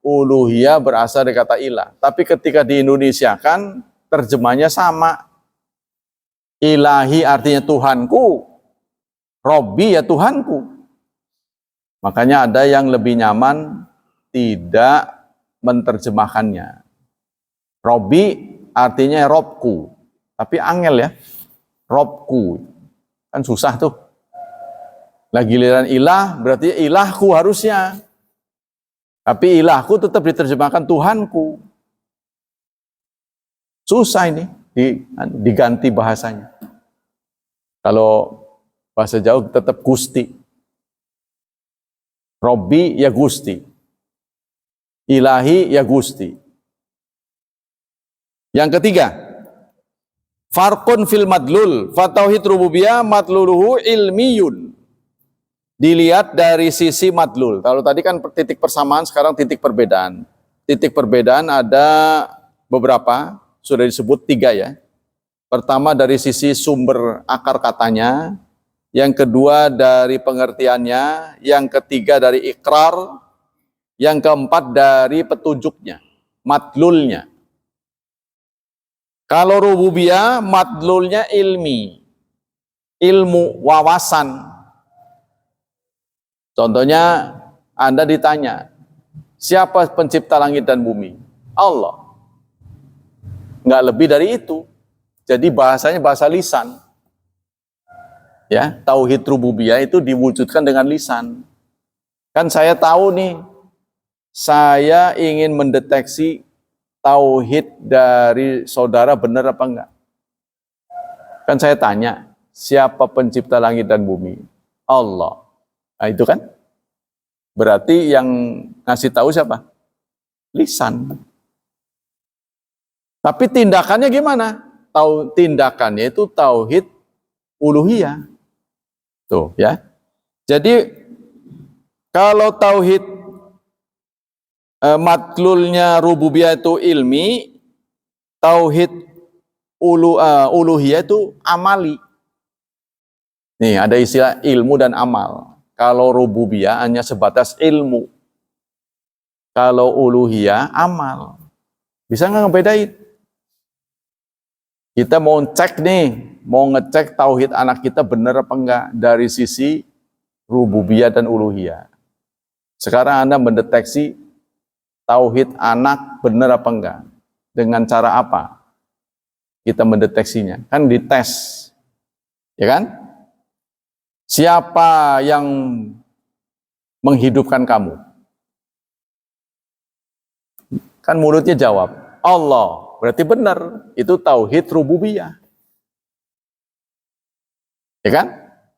uluhiyah berasal dari kata ilah. Tapi ketika di Indonesia kan terjemahnya sama. Ilahi artinya Tuhanku, Robbi ya Tuhanku. Makanya ada yang lebih nyaman tidak menerjemahkannya. Robbi artinya Robku, tapi angel ya. Robku, kan susah tuh. Lah giliran ilah berarti ilahku harusnya. Tapi ilahku tetap diterjemahkan Tuhanku. Susah ini diganti bahasanya. Kalau bahasa jauh tetap Gusti. Robbi ya Gusti. Ilahi ya Gusti. Yang ketiga, farqun fil madlul, fatauhid rububiyah madluluhu ilmiyun. Dilihat dari sisi madlul. Kalau tadi kan titik persamaan, sekarang titik perbedaan. Titik perbedaan ada beberapa, sudah disebut 3 ya. Pertama dari sisi sumber akar katanya, yang kedua dari pengertiannya, yang ketiga dari ikrar, yang keempat dari petunjuknya, madlulnya. Kalau rububiyah, madlulnya ilmu, wawasan. Contohnya, Anda ditanya, siapa pencipta langit dan bumi? Allah. Nggak lebih dari itu. Jadi bahasanya bahasa lisan. Ya, tauhid rububiyah itu diwujudkan dengan lisan. Kan saya tahu nih, saya ingin mendeteksi tauhid dari saudara benar apa enggak. Kan saya tanya, siapa pencipta langit dan bumi? Allah. Nah itu kan, berarti yang ngasih tahu siapa? Lisan. Tapi tindakannya gimana? Tindakannya itu tauhid uluhiyah. Tuh ya. Jadi kalau tauhid matlulnya rububiyah itu ilmi, tauhid uluhiyah itu amali. Nih ada istilah ilmu dan amal. Kalau rububiyah hanya sebatas ilmu. Kalau uluhiyah amal. Bisa nggak ngebedain? Kita mau cek nih, mau ngecek tauhid anak kita benar apa enggak dari sisi rububiyah dan uluhiyah. Sekarang Anda mendeteksi tauhid anak benar apa enggak? Dengan cara apa? Kita mendeteksinya. Kan dites. Ya kan? Siapa yang menghidupkan kamu? Kan mulutnya jawab, Allah. Berarti benar, itu tauhid rububiyah. Ya kan?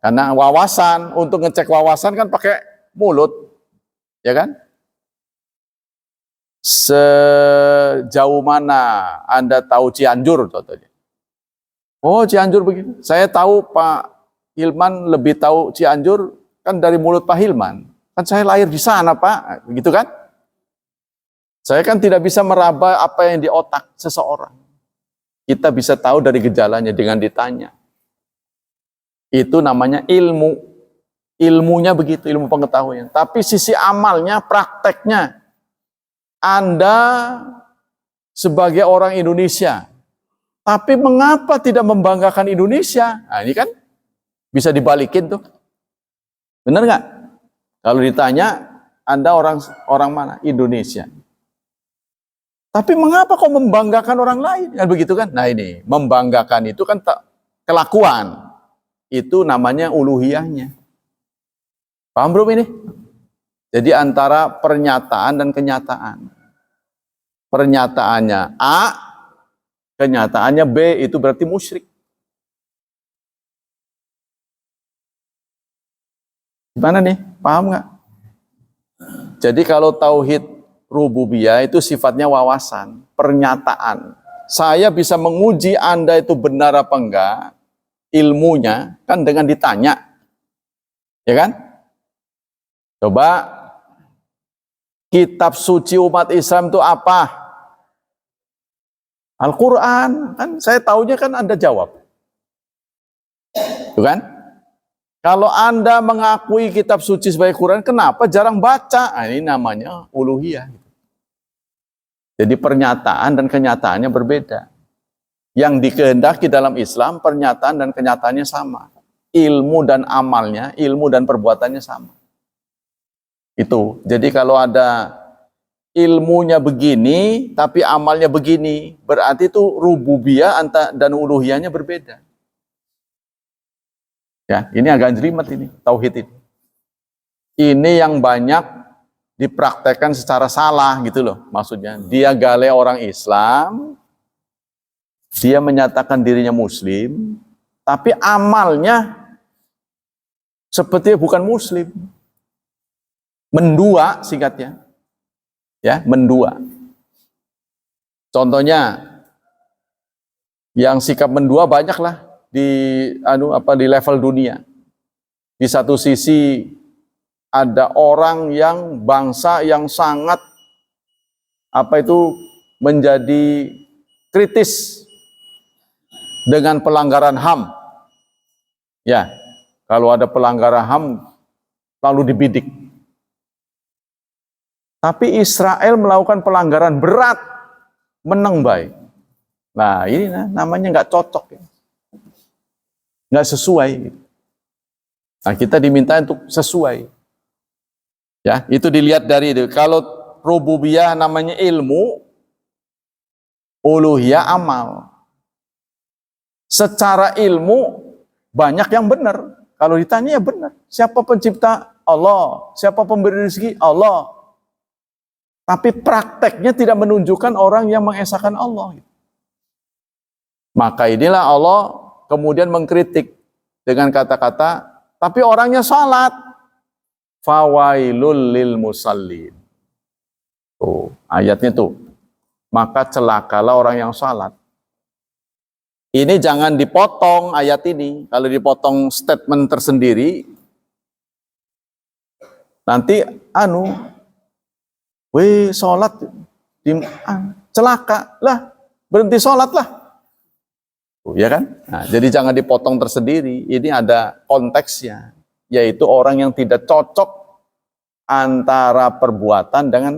Karena wawasan, untuk ngecek wawasan kan pakai mulut. Ya kan? Sejauh mana Anda tahu Cianjur contohnya? Oh, Cianjur begini. Saya tahu Pak Hilman lebih tahu Cianjur kan dari mulut Pak Hilman. Kan saya lahir di sana, Pak. Begitu kan? Saya kan tidak bisa meraba apa yang di otak seseorang. Kita bisa tahu dari gejalanya dengan ditanya. Itu namanya ilmu. Ilmunya begitu, ilmu pengetahuan. Tapi sisi amalnya, prakteknya. Anda sebagai orang Indonesia. Tapi mengapa tidak membanggakan Indonesia? Nah ini kan bisa dibalikin tuh. Benar nggak? Kalau ditanya, Anda orang mana? Indonesia. Tapi mengapa kok membanggakan orang lain? Kan begitu kan? Nah ini, membanggakan itu kan kelakuan. Itu namanya uluhiyahnya. Paham belum ini? Jadi antara pernyataan dan kenyataan. Pernyataannya A, kenyataannya B, itu berarti musyrik. Gimana nih? Paham nggak? Jadi kalau tauhid rububiyah itu sifatnya wawasan, pernyataan. Saya bisa menguji Anda itu benar apa enggak, ilmunya, kan dengan ditanya. Ya kan? Coba, kitab suci umat Islam itu apa? Al-Quran. Kan saya tahunya kan Anda jawab. Itu kan? Kalau Anda mengakui kitab suci sebagai Quran, kenapa jarang baca? Nah, ini namanya uluhiyah. Jadi pernyataan dan kenyataannya berbeda. Yang dikehendaki dalam Islam, pernyataan dan kenyataannya sama. Ilmu dan amalnya, ilmu dan perbuatannya sama. Itu. Jadi kalau ada ilmunya begini, tapi amalnya begini, berarti itu rububiyah dan uluhiyahnya berbeda. Ya, ini agak jelimet ini, tauhid ini. Ini yang banyak dipraktekkan secara salah gitu loh, maksudnya. Dia gale orang Islam, dia menyatakan dirinya Muslim, tapi amalnya seperti bukan Muslim. Mendua singkatnya. Ya, mendua. Contohnya, yang sikap mendua banyaklah di level dunia. Di satu sisi ada orang yang bangsa yang sangat menjadi kritis dengan pelanggaran HAM. Ya, kalau ada pelanggaran HAM lalu dibidik. Tapi Israel melakukan pelanggaran berat, menang baik. Nah, ini namanya nggak cocok, ya. Nggak sesuai. Nah, kita diminta untuk sesuai. Ya, itu dilihat dari itu. Kalau rububiyah namanya ilmu, uluhiyah amal. Secara ilmu banyak yang benar. Kalau ditanya ya benar. Siapa pencipta? Allah. Siapa pemberi rezeki? Allah. Tapi prakteknya tidak menunjukkan orang yang mengesahkan Allah. Maka inilah Allah kemudian mengkritik dengan kata-kata, tapi orangnya salat. Fawailul lil musallin. Tuh, ayatnya tuh. Maka celakalah orang yang salat. Ini jangan dipotong ayat ini. Kalau dipotong statement tersendiri, nanti sholat celaka lah, berhenti sholat lah, ya kan? Nah, jadi jangan dipotong tersendiri. Ini ada konteksnya, yaitu orang yang tidak cocok antara perbuatan dengan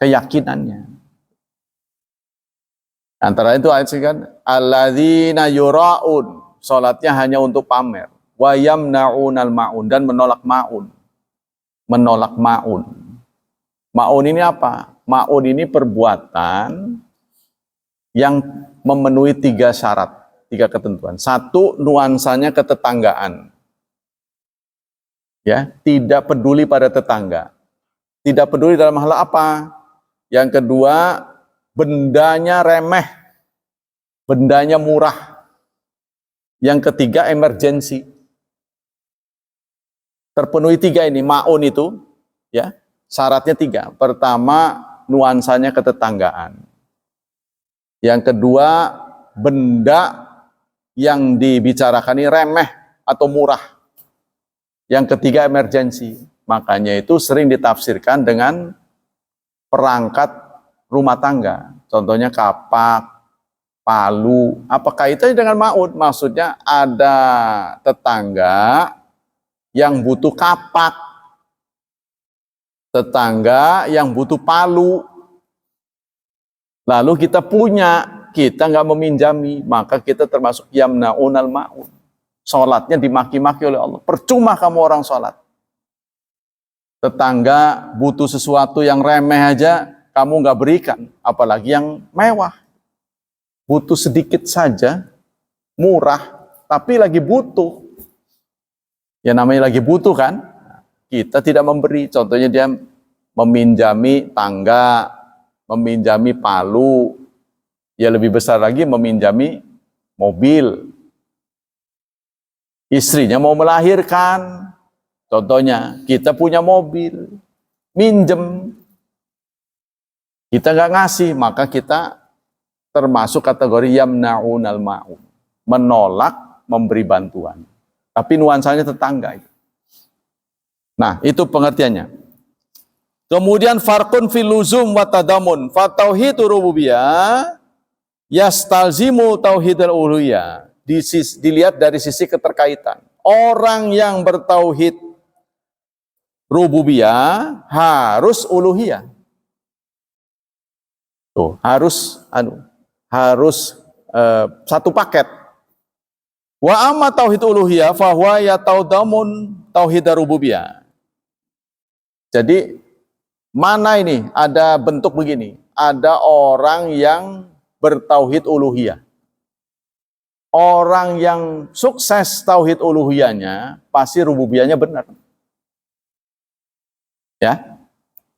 keyakinannya. Antara itu ayat kan, alladzina yura'un, sholatnya hanya untuk pamer, wa yamna'unal ma'un, dan menolak ma'un. Menolak ma'un. Ma'un ini apa? Ma'un ini perbuatan yang memenuhi 3 syarat, 3 ketentuan. 1, nuansanya ketetanggaan. Ya, tidak peduli pada tetangga. Tidak peduli dalam hal apa? Yang kedua, bendanya remeh, bendanya murah. Yang ketiga, emergensi. Terpenuhi 3 ini, ma'un itu, ya. Syaratnya 3. Pertama, nuansanya ketetanggaan. Yang kedua, benda yang dibicarakan ini remeh atau murah. Yang ketiga, emergensi. Makanya itu sering ditafsirkan dengan perangkat rumah tangga. Contohnya kapak, palu. Apakah itu dengan ma'un? Maksudnya ada tetangga yang butuh kapak, tetangga yang butuh palu, lalu kita punya, kita nggak meminjami, maka kita termasuk yamna'unal ma'un. Sholatnya dimaki-maki oleh Allah. Percuma kamu orang sholat. Tetangga butuh sesuatu yang remeh aja, kamu nggak berikan, apalagi yang mewah. Butuh sedikit saja, murah, tapi lagi butuh. Ya namanya lagi butuh kan? Kita tidak memberi. Contohnya dia meminjami tangga, meminjami palu, ya lebih besar lagi meminjami mobil. Istrinya mau melahirkan, contohnya kita punya mobil, minjem, kita nggak ngasih, maka kita termasuk kategori yamna'unal ma'un, menolak memberi bantuan. Tapi nuansanya tetangga itu. Nah, itu pengertiannya. Kemudian farqun fil luzum wa tadamun. Fa tauhid rububiyah yastalzimu tauhidul uluhiyah. Dilihat dari sisi keterkaitan. Orang yang bertauhid rububiyah harus uluhiyah. Tuh, harus satu paket. Wa amma tauhid uluhiyah fa huwa yataudamun tauhid rububiyah. Jadi mana ini ada bentuk begini, ada orang yang bertauhid uluhiyah. Orang yang sukses tauhid uluhiyahnya pasti rububiyahnya benar. Ya.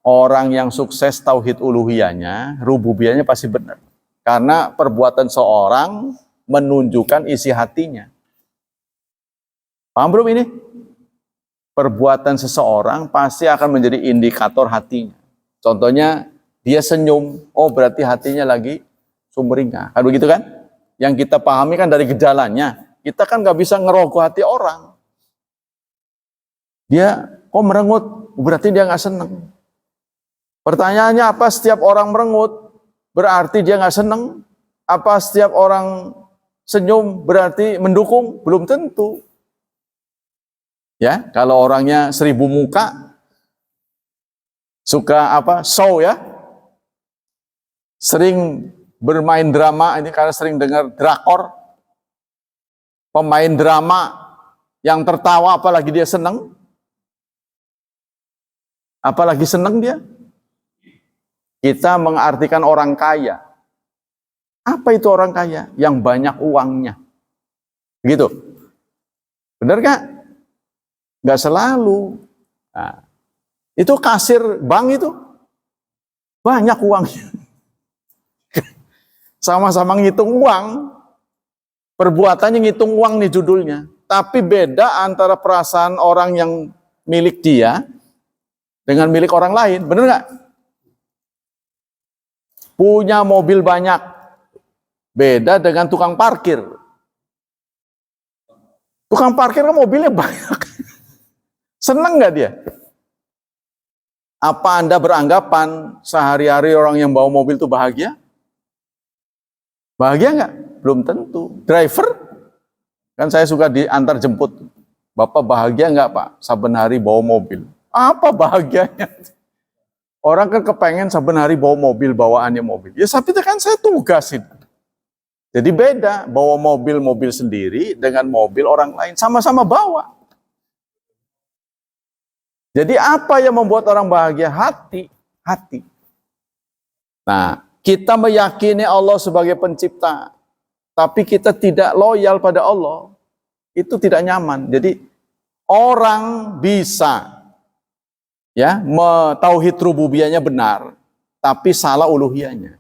Orang yang sukses tauhid uluhiyahnya, rububiyahnya pasti benar. Karena perbuatan seorang menunjukkan isi hatinya. Paham belum ini? Perbuatan seseorang pasti akan menjadi indikator hatinya. Contohnya, dia senyum, oh berarti hatinya lagi sumringah. Kan begitu kan? Yang kita pahami kan dari gejalanya. Kita kan nggak bisa ngerogoh hati orang. Dia kok merengut, berarti dia nggak seneng. Pertanyaannya apa? Setiap orang merengut, berarti dia nggak seneng? Apa setiap orang senyum berarti mendukung? Belum tentu. Ya, kalau orangnya 1000 muka, suka show ya, sering bermain drama, ini karena sering dengar drakor, pemain drama yang tertawa apalagi dia seneng, apalagi seneng dia. Kita mengartikan orang kaya. Apa itu orang kaya? Yang banyak uangnya. Gitu. Benar gak? Gak selalu. Nah, itu kasir bank itu banyak uangnya. Sama-sama ngitung uang. Perbuatannya ngitung uang nih judulnya. Tapi beda antara perasaan orang yang milik dia dengan milik orang lain. Benar gak? Punya mobil banyak, beda dengan tukang parkir. Tukang parkir kan mobilnya banyak. Senang nggak dia? Apa Anda beranggapan sehari-hari orang yang bawa mobil itu bahagia? Bahagia nggak? Belum tentu. Driver, kan saya suka diantar jemput. Bapak bahagia nggak Pak? Saben hari bawa mobil. Apa bahagianya? Orang kan kepengen saben hari bawa mobil, bawaannya mobil. Ya tapi itu kan saya tugasin. Jadi beda, bawa mobil sendiri dengan mobil orang lain. Sama-sama bawa. Jadi apa yang membuat orang bahagia? Hati. Nah, kita meyakini Allah sebagai pencipta. Tapi kita tidak loyal pada Allah. Itu tidak nyaman. Jadi orang bisa ya, tauhid rububiyahnya benar, tapi salah uluhiyahnya.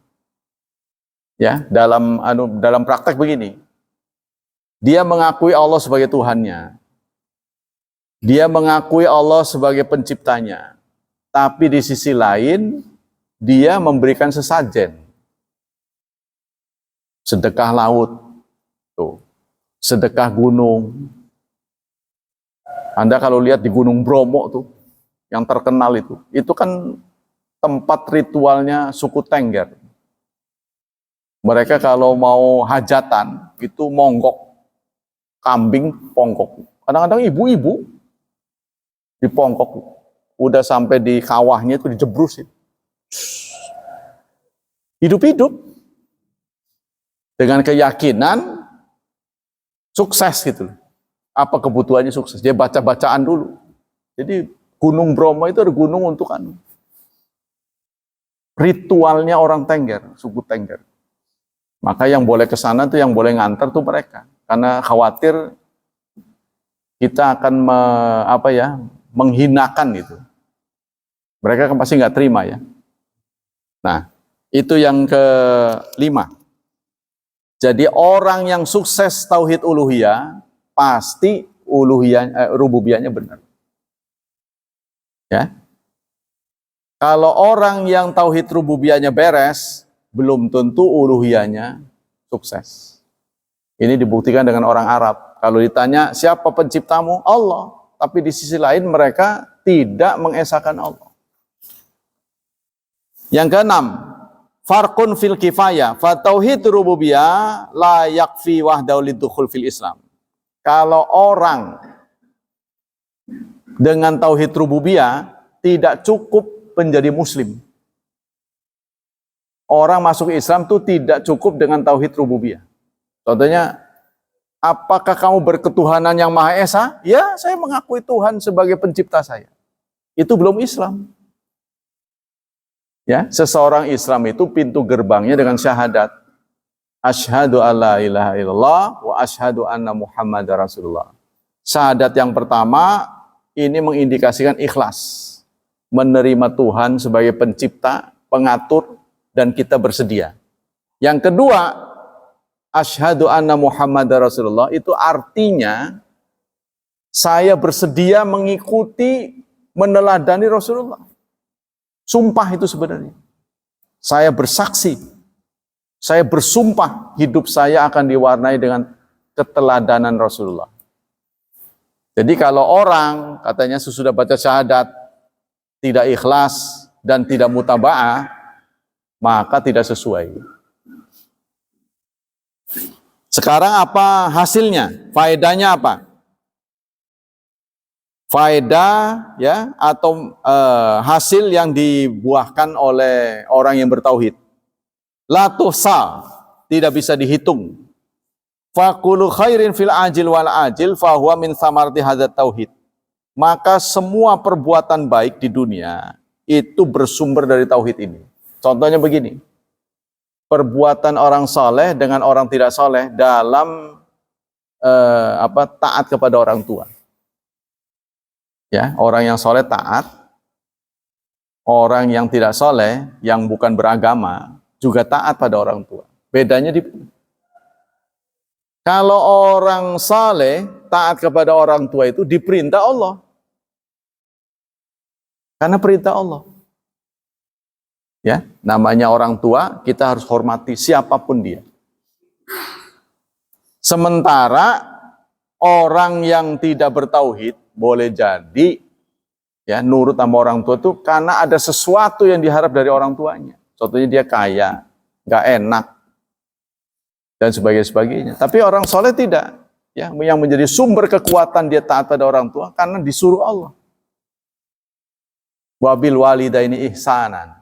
Ya, dalam praktek begini. Dia mengakui Allah sebagai Tuhannya. Dia mengakui Allah sebagai penciptanya. Tapi di sisi lain, dia memberikan sesajen. Sedekah laut, tuh. Sedekah gunung. Anda kalau lihat di Gunung Bromo tuh, yang terkenal itu kan tempat ritualnya suku Tengger. Mereka kalau mau hajatan itu monggok kambing, pongkok. Kadang-kadang ibu-ibu dipongkok, udah sampai di kawahnya itu dijebrusin. Hidup-hidup dengan keyakinan sukses gitu. Apa kebutuhannya sukses? Dia baca-bacaan dulu. Jadi Gunung Bromo itu ada gunung untuk ritualnya orang Tengger, suku Tengger. Maka yang boleh ke sana tuh, yang boleh nganter tuh mereka, karena khawatir kita akan menghinakan itu. Mereka kan pasti nggak terima ya. Nah, itu yang kelima. Jadi orang yang sukses tauhid uluhiyah pasti rububiyahnya benar. Ya. Kalau orang yang tauhid rububiyahnya beres, belum tentu uluhiyahnya sukses. Ini dibuktikan dengan orang Arab. Kalau ditanya, siapa penciptamu? Allah. Tapi di sisi lain mereka tidak mengesahkan Allah. Yang keenam, farqun fil kifayah. Fa tauhid rububiyah la yakfi wahdahu lidukhul fil Islam. Kalau orang dengan tauhid rububiyah tidak cukup menjadi muslim. Orang masuk Islam itu tidak cukup dengan tauhid rububiyah. Contohnya, apakah kamu berketuhanan yang Maha Esa? Ya, saya mengakui Tuhan sebagai pencipta saya. Itu belum Islam. Ya, seseorang Islam itu pintu gerbangnya dengan syahadat. Asyhadu alla ilaha illallah wa asyhadu anna Muhammadar Rasulullah. Syahadat yang pertama ini mengindikasikan ikhlas. Menerima Tuhan sebagai pencipta, pengatur, dan kita bersedia. Yang kedua, asyhadu anna Muhammadar Rasulullah itu artinya saya bersedia mengikuti, meneladani Rasulullah. Sumpah itu sebenarnya. Saya bersaksi, saya bersumpah hidup saya akan diwarnai dengan keteladanan Rasulullah. Jadi kalau orang katanya sesudah baca syahadat tidak ikhlas dan tidak mutaba'ah, maka tidak sesuai. Sekarang apa hasilnya? Faedahnya apa? Faedah ya atau hasil yang dibuahkan oleh orang yang bertauhid. La tuhsa, tidak bisa dihitung. Faqulu khairin fil ajil wal ajil fahuwa min samarati hadzat tauhid. Maka semua perbuatan baik di dunia itu bersumber dari tauhid ini. Contohnya begini. Perbuatan orang soleh dengan orang tidak soleh dalam taat kepada orang tua. Ya, orang yang soleh taat, orang yang tidak soleh, yang bukan beragama, juga taat pada orang tua. Bedanya di kalau orang soleh taat kepada orang tua itu diperintah Allah. Karena perintah Allah. Ya, namanya orang tua, kita harus hormati siapapun dia. Sementara orang yang tidak bertauhid boleh jadi ya nurut sama orang tua itu karena ada sesuatu yang diharap dari orang tuanya. Contohnya dia kaya, nggak enak dan sebagainya. Tapi orang soleh tidak, ya yang menjadi sumber kekuatan dia taat pada orang tua karena disuruh Allah. Wabil walidaini ihsanan.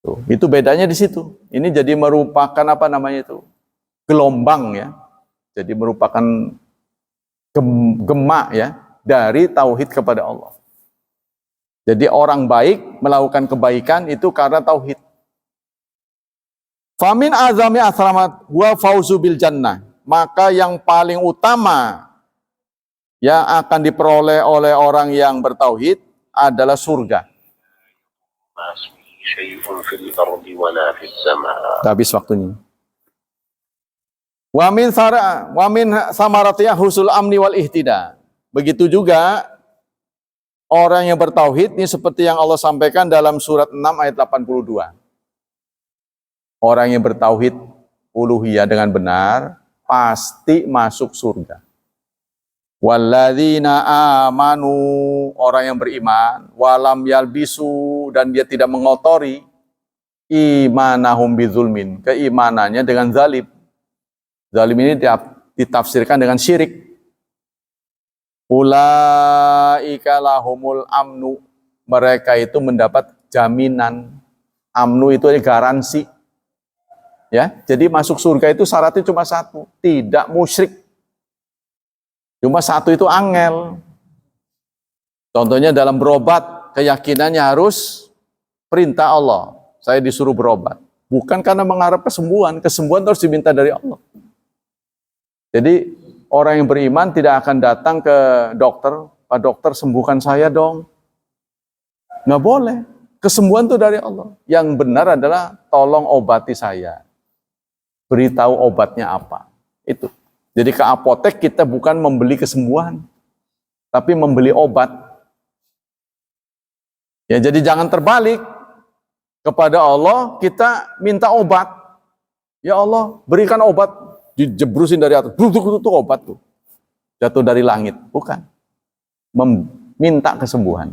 Tuh, itu bedanya di situ. Ini jadi merupakan apa namanya itu? Gelombang ya. Jadi merupakan gemak ya dari tauhid kepada Allah. Jadi orang baik melakukan kebaikan itu karena tauhid. Famin azami asramat wa fauzu bil jannah. Maka yang paling utama yang akan diperoleh oleh orang yang bertauhid adalah surga. Habis waktunya. Wa min samaratiyah husul amni wal ihtida. Begitu juga orang yang bertauhid ini seperti yang Allah sampaikan dalam surat 6 ayat 82. Orang yang bertauhid uluhiyah dengan benar pasti masuk surga. Walladzina amanu, orang yang beriman, walam yalbisu, dan dia tidak mengotori imanahum bizulmin, keimanannya dengan zalim. Zalim ini ditafsirkan dengan syirik. Ulaika lahumul amnu, mereka itu mendapat jaminan. Amnu itu garansi. Ya, jadi masuk surga itu syaratnya cuma satu, tidak musyrik. Cuma satu itu angel. Contohnya dalam berobat, keyakinannya harus perintah Allah. Saya disuruh berobat. Bukan karena mengharap kesembuhan, kesembuhan harus diminta dari Allah. Jadi orang yang beriman tidak akan datang ke dokter, Pak dokter sembuhkan saya dong. Nggak boleh. Kesembuhan itu dari Allah. Yang benar adalah tolong obati saya. Beritahu obatnya apa. Itu. Jadi ke apotek kita bukan membeli kesembuhan, tapi membeli obat. Ya, jadi jangan terbalik. Kepada Allah kita minta obat. Ya Allah, berikan obat. Dijebrusin dari atas, itu obat tuh. Jatuh dari langit, bukan. Meminta kesembuhan.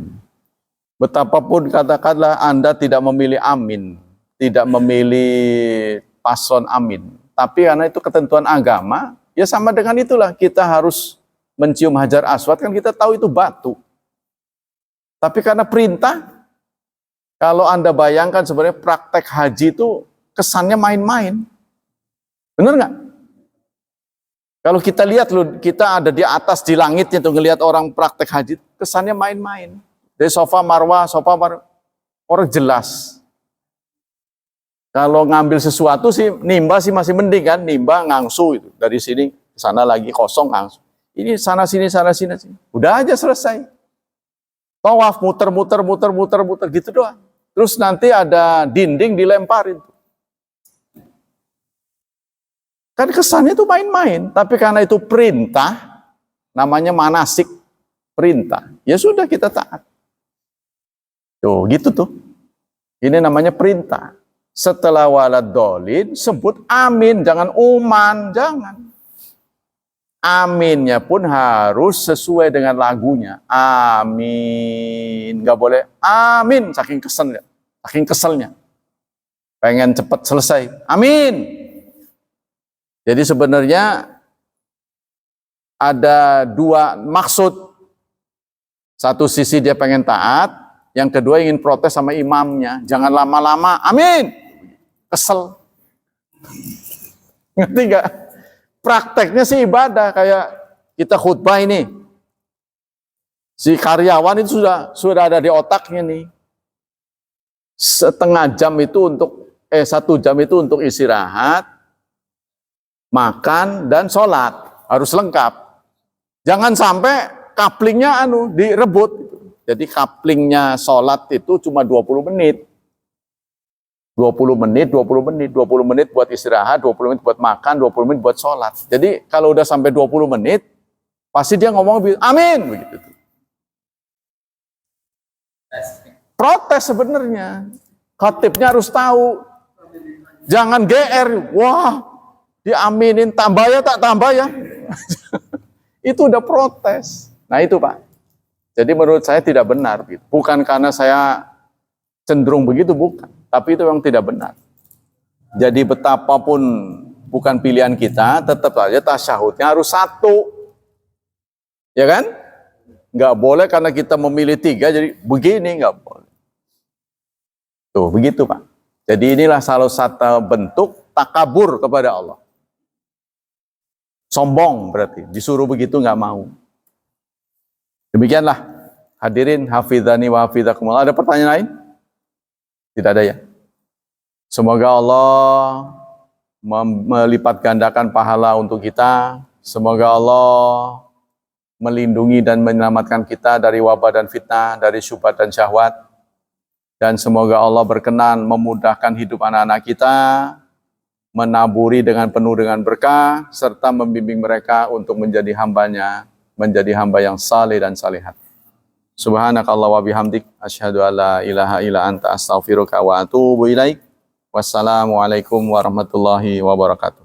Betapapun katakanlah Anda tidak memilih amin, tidak memilih paslon amin. Tapi karena itu ketentuan agama, ya sama dengan itulah. Kita harus mencium hajar aswad, kan kita tahu itu batu. Tapi karena perintah, kalau Anda bayangkan sebenarnya praktek haji itu kesannya main-main. Benar nggak? Kalau kita lihat loh, kita ada di atas di langitnya tuh ngelihat orang praktek haji, kesannya main-main. Dari sofa marwah, orang jelas. Kalau ngambil sesuatu sih, nimba sih masih mending kan, nimba ngangsu itu. Dari sini ke sana lagi kosong ngangsu. Ini sana sini. Udah aja selesai. Tawaf muter gitu doang. Terus nanti ada dinding dilemparin. Kan kesannya itu main-main, tapi karena itu perintah, namanya manasik, perintah. Ya sudah kita taat. Tuh, gitu tuh. Ini namanya perintah. Setelah walad dolin, sebut amin, jangan uman, jangan. Aminnya pun harus sesuai dengan lagunya. Amin. Nggak boleh amin, saking keselnya. pengen cepat selesai. Amin. Jadi sebenarnya ada dua maksud. Satu sisi dia pengen taat, yang kedua ingin protes sama imamnya. Jangan lama-lama, amin. Kesel. Ngerti gak? Prakteknya sih ibadah, kayak kita khutbah ini. Si karyawan itu sudah ada di otaknya nih. Setengah jam itu untuk, 1 jam itu untuk istirahat, makan, dan sholat. Harus lengkap. Jangan sampai kaplingnya direbut. Jadi kaplingnya sholat itu cuma 20 menit. 20 menit, 20 menit, 20 menit buat istirahat, 20 menit buat makan, 20 menit buat sholat. Jadi kalau udah sampai 20 menit, pasti dia ngomong, amin. Begitu. Protes sebenarnya. Khatibnya harus tahu. Jangan GR. Wah, diaminin, tambah ya tak tambah ya. Itu udah protes. Nah itu Pak. Jadi menurut saya tidak benar. Bukan karena saya cenderung begitu, bukan. Tapi itu memang tidak benar. Jadi betapapun bukan pilihan kita, tetap saja tasyahudnya harus 1. Ya kan? Nggak boleh karena kita memilih 3, jadi begini, nggak boleh. Tuh, begitu Pak. Jadi inilah salah satu bentuk takabur kepada Allah. Sombong berarti, disuruh begitu nggak mau. Demikianlah, hadirin hafidhani wa hafidhakumullah. Ada pertanyaan lain? Tidak ada ya? Semoga Allah melipat gandakan pahala untuk kita. Semoga Allah melindungi dan menyelamatkan kita dari wabah dan fitnah, dari syubhat dan syahwat. Dan semoga Allah berkenan memudahkan hidup anak-anak kita, menaburi dengan penuh dengan berkah, serta membimbing mereka untuk menjadi hambanya, menjadi hamba yang saleh dan salihat. Subhanakallah wa bihamdik, asyhadu an la ilaha illa anta astaghfiruka wa atubu ilaik. Wassalamualaikum warahmatullahi wabarakatuh.